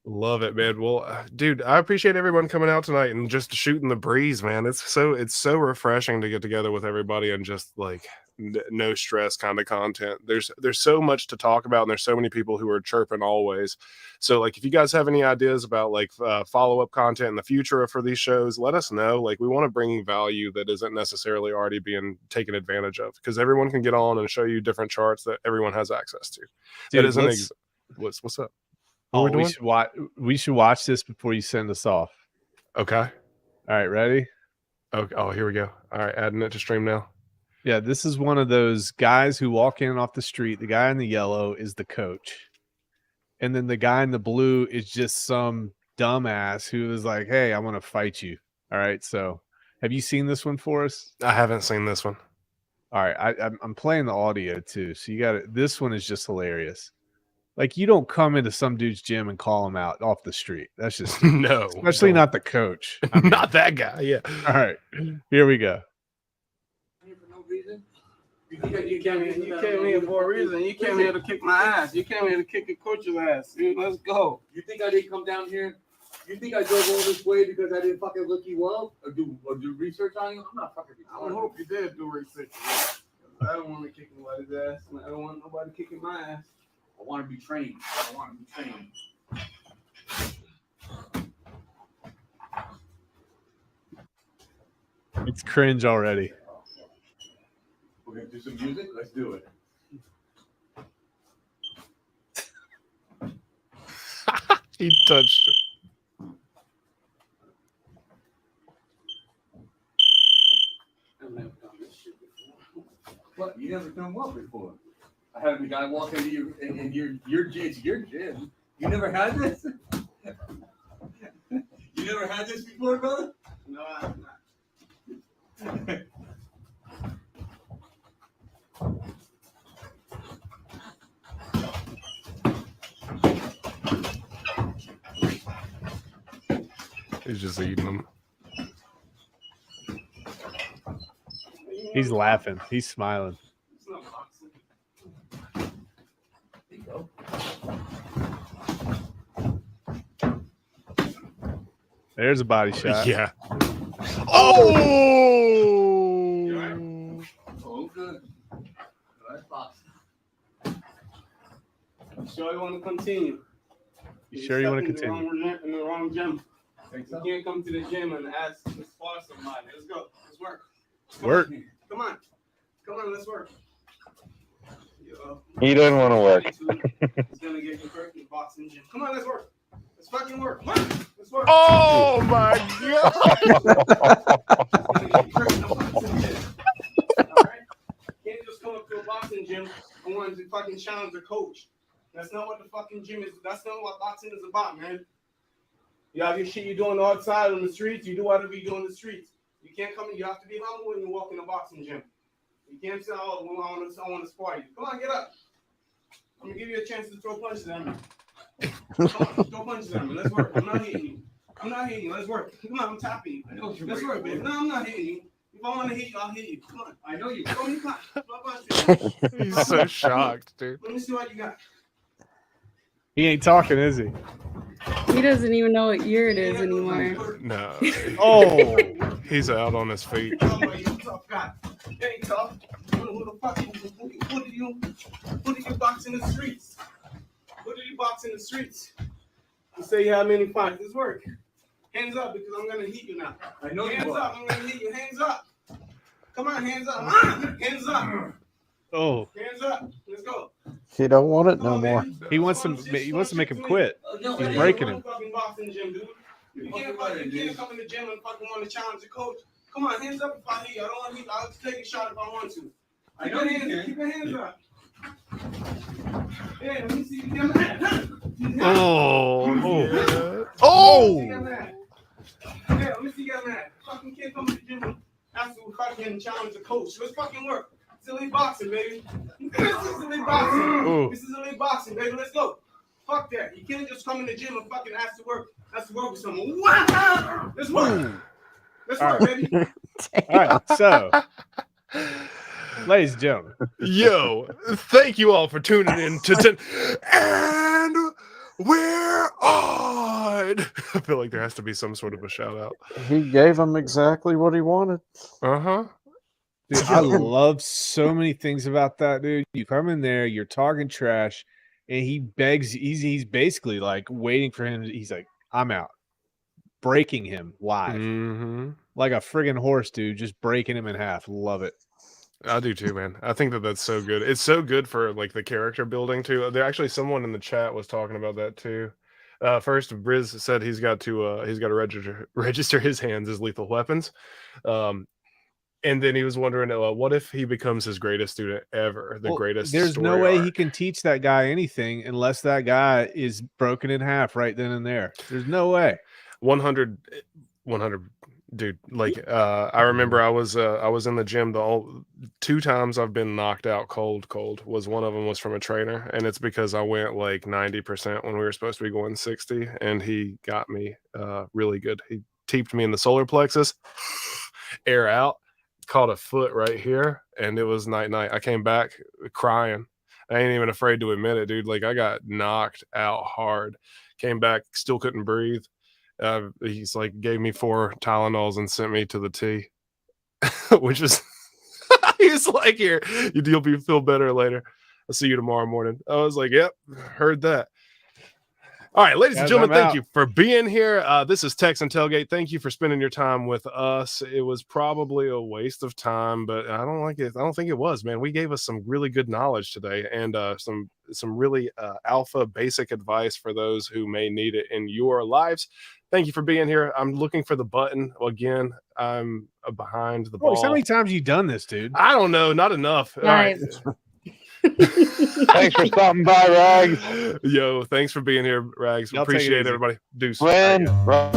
Love it, man. Well, dude, I appreciate everyone coming out tonight and just shooting the breeze, man. It's so refreshing to get together with everybody and just like no stress kind of content. There's so much to talk about, and there's so many people who are chirping always. So, like, if you guys have any ideas about like follow up content in the future for these shows, let us know. Like, we want to bring value that isn't necessarily already being taken advantage of, because everyone can get on and show you different charts that everyone has access to. Dude, that isn't what's up? What we should watch this before you send us off. Okay. All right, ready? Okay. Oh, here we go. All right, adding it to stream now. Yeah, this is one of those guys who walk in off the street. The guy in the yellow is the coach. And then the guy in the blue is just some dumbass who is like, hey, I want to fight you. All right, so have you seen this one for us? I haven't seen this one. All right, I'm playing the audio too. So you got it. This one is just hilarious. Like, you don't come into some dude's gym and call him out off the street. That's just no, especially not the coach. I mean, not that guy. Yeah. All right, here we go. You came here for a reason. You came here to kick my ass. You came here to kick the coach's ass. Dude, let's go. You think I didn't come down here? You think I drove all this way because I didn't fucking look you up or do research on you? I'm not fucking. I would hope you did do research. I don't want to kick nobody's ass. I don't want nobody kicking my ass. I want to be trained. I want to be trained. It's cringe already. We're gonna do some music. Let's do it. He touched it. I've never done this shit before. What? You never done what before? I had a guy walk into your it's your gym. You never had this? You never had this before, brother? No, I have not. He's just eating them. He's laughing. He's smiling. It's not boxing. There you go. There's a body shot. Yeah. Oh! Oh, good. That's boxing. You sure you want to continue? You sure you want to You're continue? in the wrong gym. Think You so? can't come to the gym and ask to spar somebody. Let's go. Let's work. Work. Come on. Come on, let's work. Yo, He doesn't want to work. It's gonna get you hurt in the boxing gym. Come on, let's work. Let's fucking work. Come on, let's work. Oh my god! It's gonna get you hurt in the boxing gym. All right? You can't just come up to a boxing gym and want to fucking challenge the coach. That's not what the fucking gym is. That's not what boxing is about, man. You have your shit you're doing outside on the streets. You do whatever you do on the streets. You can't come in. You have to be humble when you walk in a boxing gym. You can't say, oh, well, I want to spar you. Come on, get up. I'm going to give you a chance to throw punches at me. Come on, throw punches at me. Let's work. I'm not hitting you. I'm not hitting you. Let's work. Come on, I'm tapping you. I know you're Let's work, baby. No, I'm not hitting you. If I want to hit you, I'll hit you. Come on. I know you. Throw me a punch. Throw a punch to me. He's so shocked, dude. Let me see what you got. He ain't talking, is he? He doesn't even know what year it is anymore. No. Oh, He's out on his feet. You tough guy. You ain't tough. Who the fuck? Who do you box in the streets? Who do you box in the streets? You say you have many fights. Let's work. Hands up, because I'm gonna hit you now. I know Hands you up. are. I'm gonna hit you. Hands up. Come on, hands up. Hands up. oh, Hands up. Let's go. He don't want it Come no on, more. baby. he wants to make him quit. No, He's I breaking Run him. fucking boxing gym, dude. You can't come in the gym and fucking want to challenge the coach. Come on, hands up if I hit you. I don't want to hit you. I'll take a shot if I want to. I know you can. Keep your hands up. Yeah, let me see you get mad. Oh, yeah. Let me Oh! see you get mad. Yeah, let me see you get mad. Fucking can't come to the gym and ask to fucking challenge the coach. Let's fucking work. It's elite boxing, baby. This is elite boxing. Ooh. This is elite boxing, baby. Let's go. Fuck that. You can't just come in the gym and fucking ask to work with someone. Wow! Let's work. Let's work, baby. All right, so, ladies and gentlemen, Yo, thank you all for tuning in to and we're off. Lord. I feel like there has to be some sort of a shout out. He gave him exactly what he wanted. Uh-huh. Dude, I love so many things about that, dude. You come in there, you're talking trash, and he begs. He's basically like waiting for him. He's like, I'm out. Breaking him live. Like a friggin' horse, dude. Just breaking him in half. Love it. I do too, man. I think that's so good. It's so good for like the character building too. There actually someone in the chat was talking about that too. First, Briz said he's got to register his hands as lethal weapons. And then he was wondering, what if he becomes his greatest student ever, the greatest? There's no story way arc. he can teach that guy anything unless that guy is broken in half right then and there. There's no way. 100, dude. Like, I remember I was in the gym. The 2 times I've been knocked out cold was one of them was from a trainer, and it's because I went like 90% when we were supposed to be going 60, and he got me really good. He teeped me in the solar plexus, air out. Caught a foot right here, and it was night. I came back crying. I ain't even afraid to admit it, dude. Like, I got knocked out hard. Came back, still couldn't breathe. He's like gave me 4 Tylenols and sent me to the T, which is he's like, here, you'll feel better later. I'll see you tomorrow morning. I was like, yep, heard that. All right, ladies and gentlemen, thank you for being here. This is Texan Tailgate. Thank you for spending your time with us. It was probably a waste of time, but I don't think it was, man. We gave us some really good knowledge today, and some really alpha basic advice for those who may need it in your lives. Thank you for being here. I'm looking for the button again. I'm behind the ball. How many times have you done this, dude? I don't know. Not enough. All right. Thanks for stopping by, Rags. Yo, thanks for being here, Rags. Y'all Appreciate take it it, easy. everybody. Deuce. Friend, bro.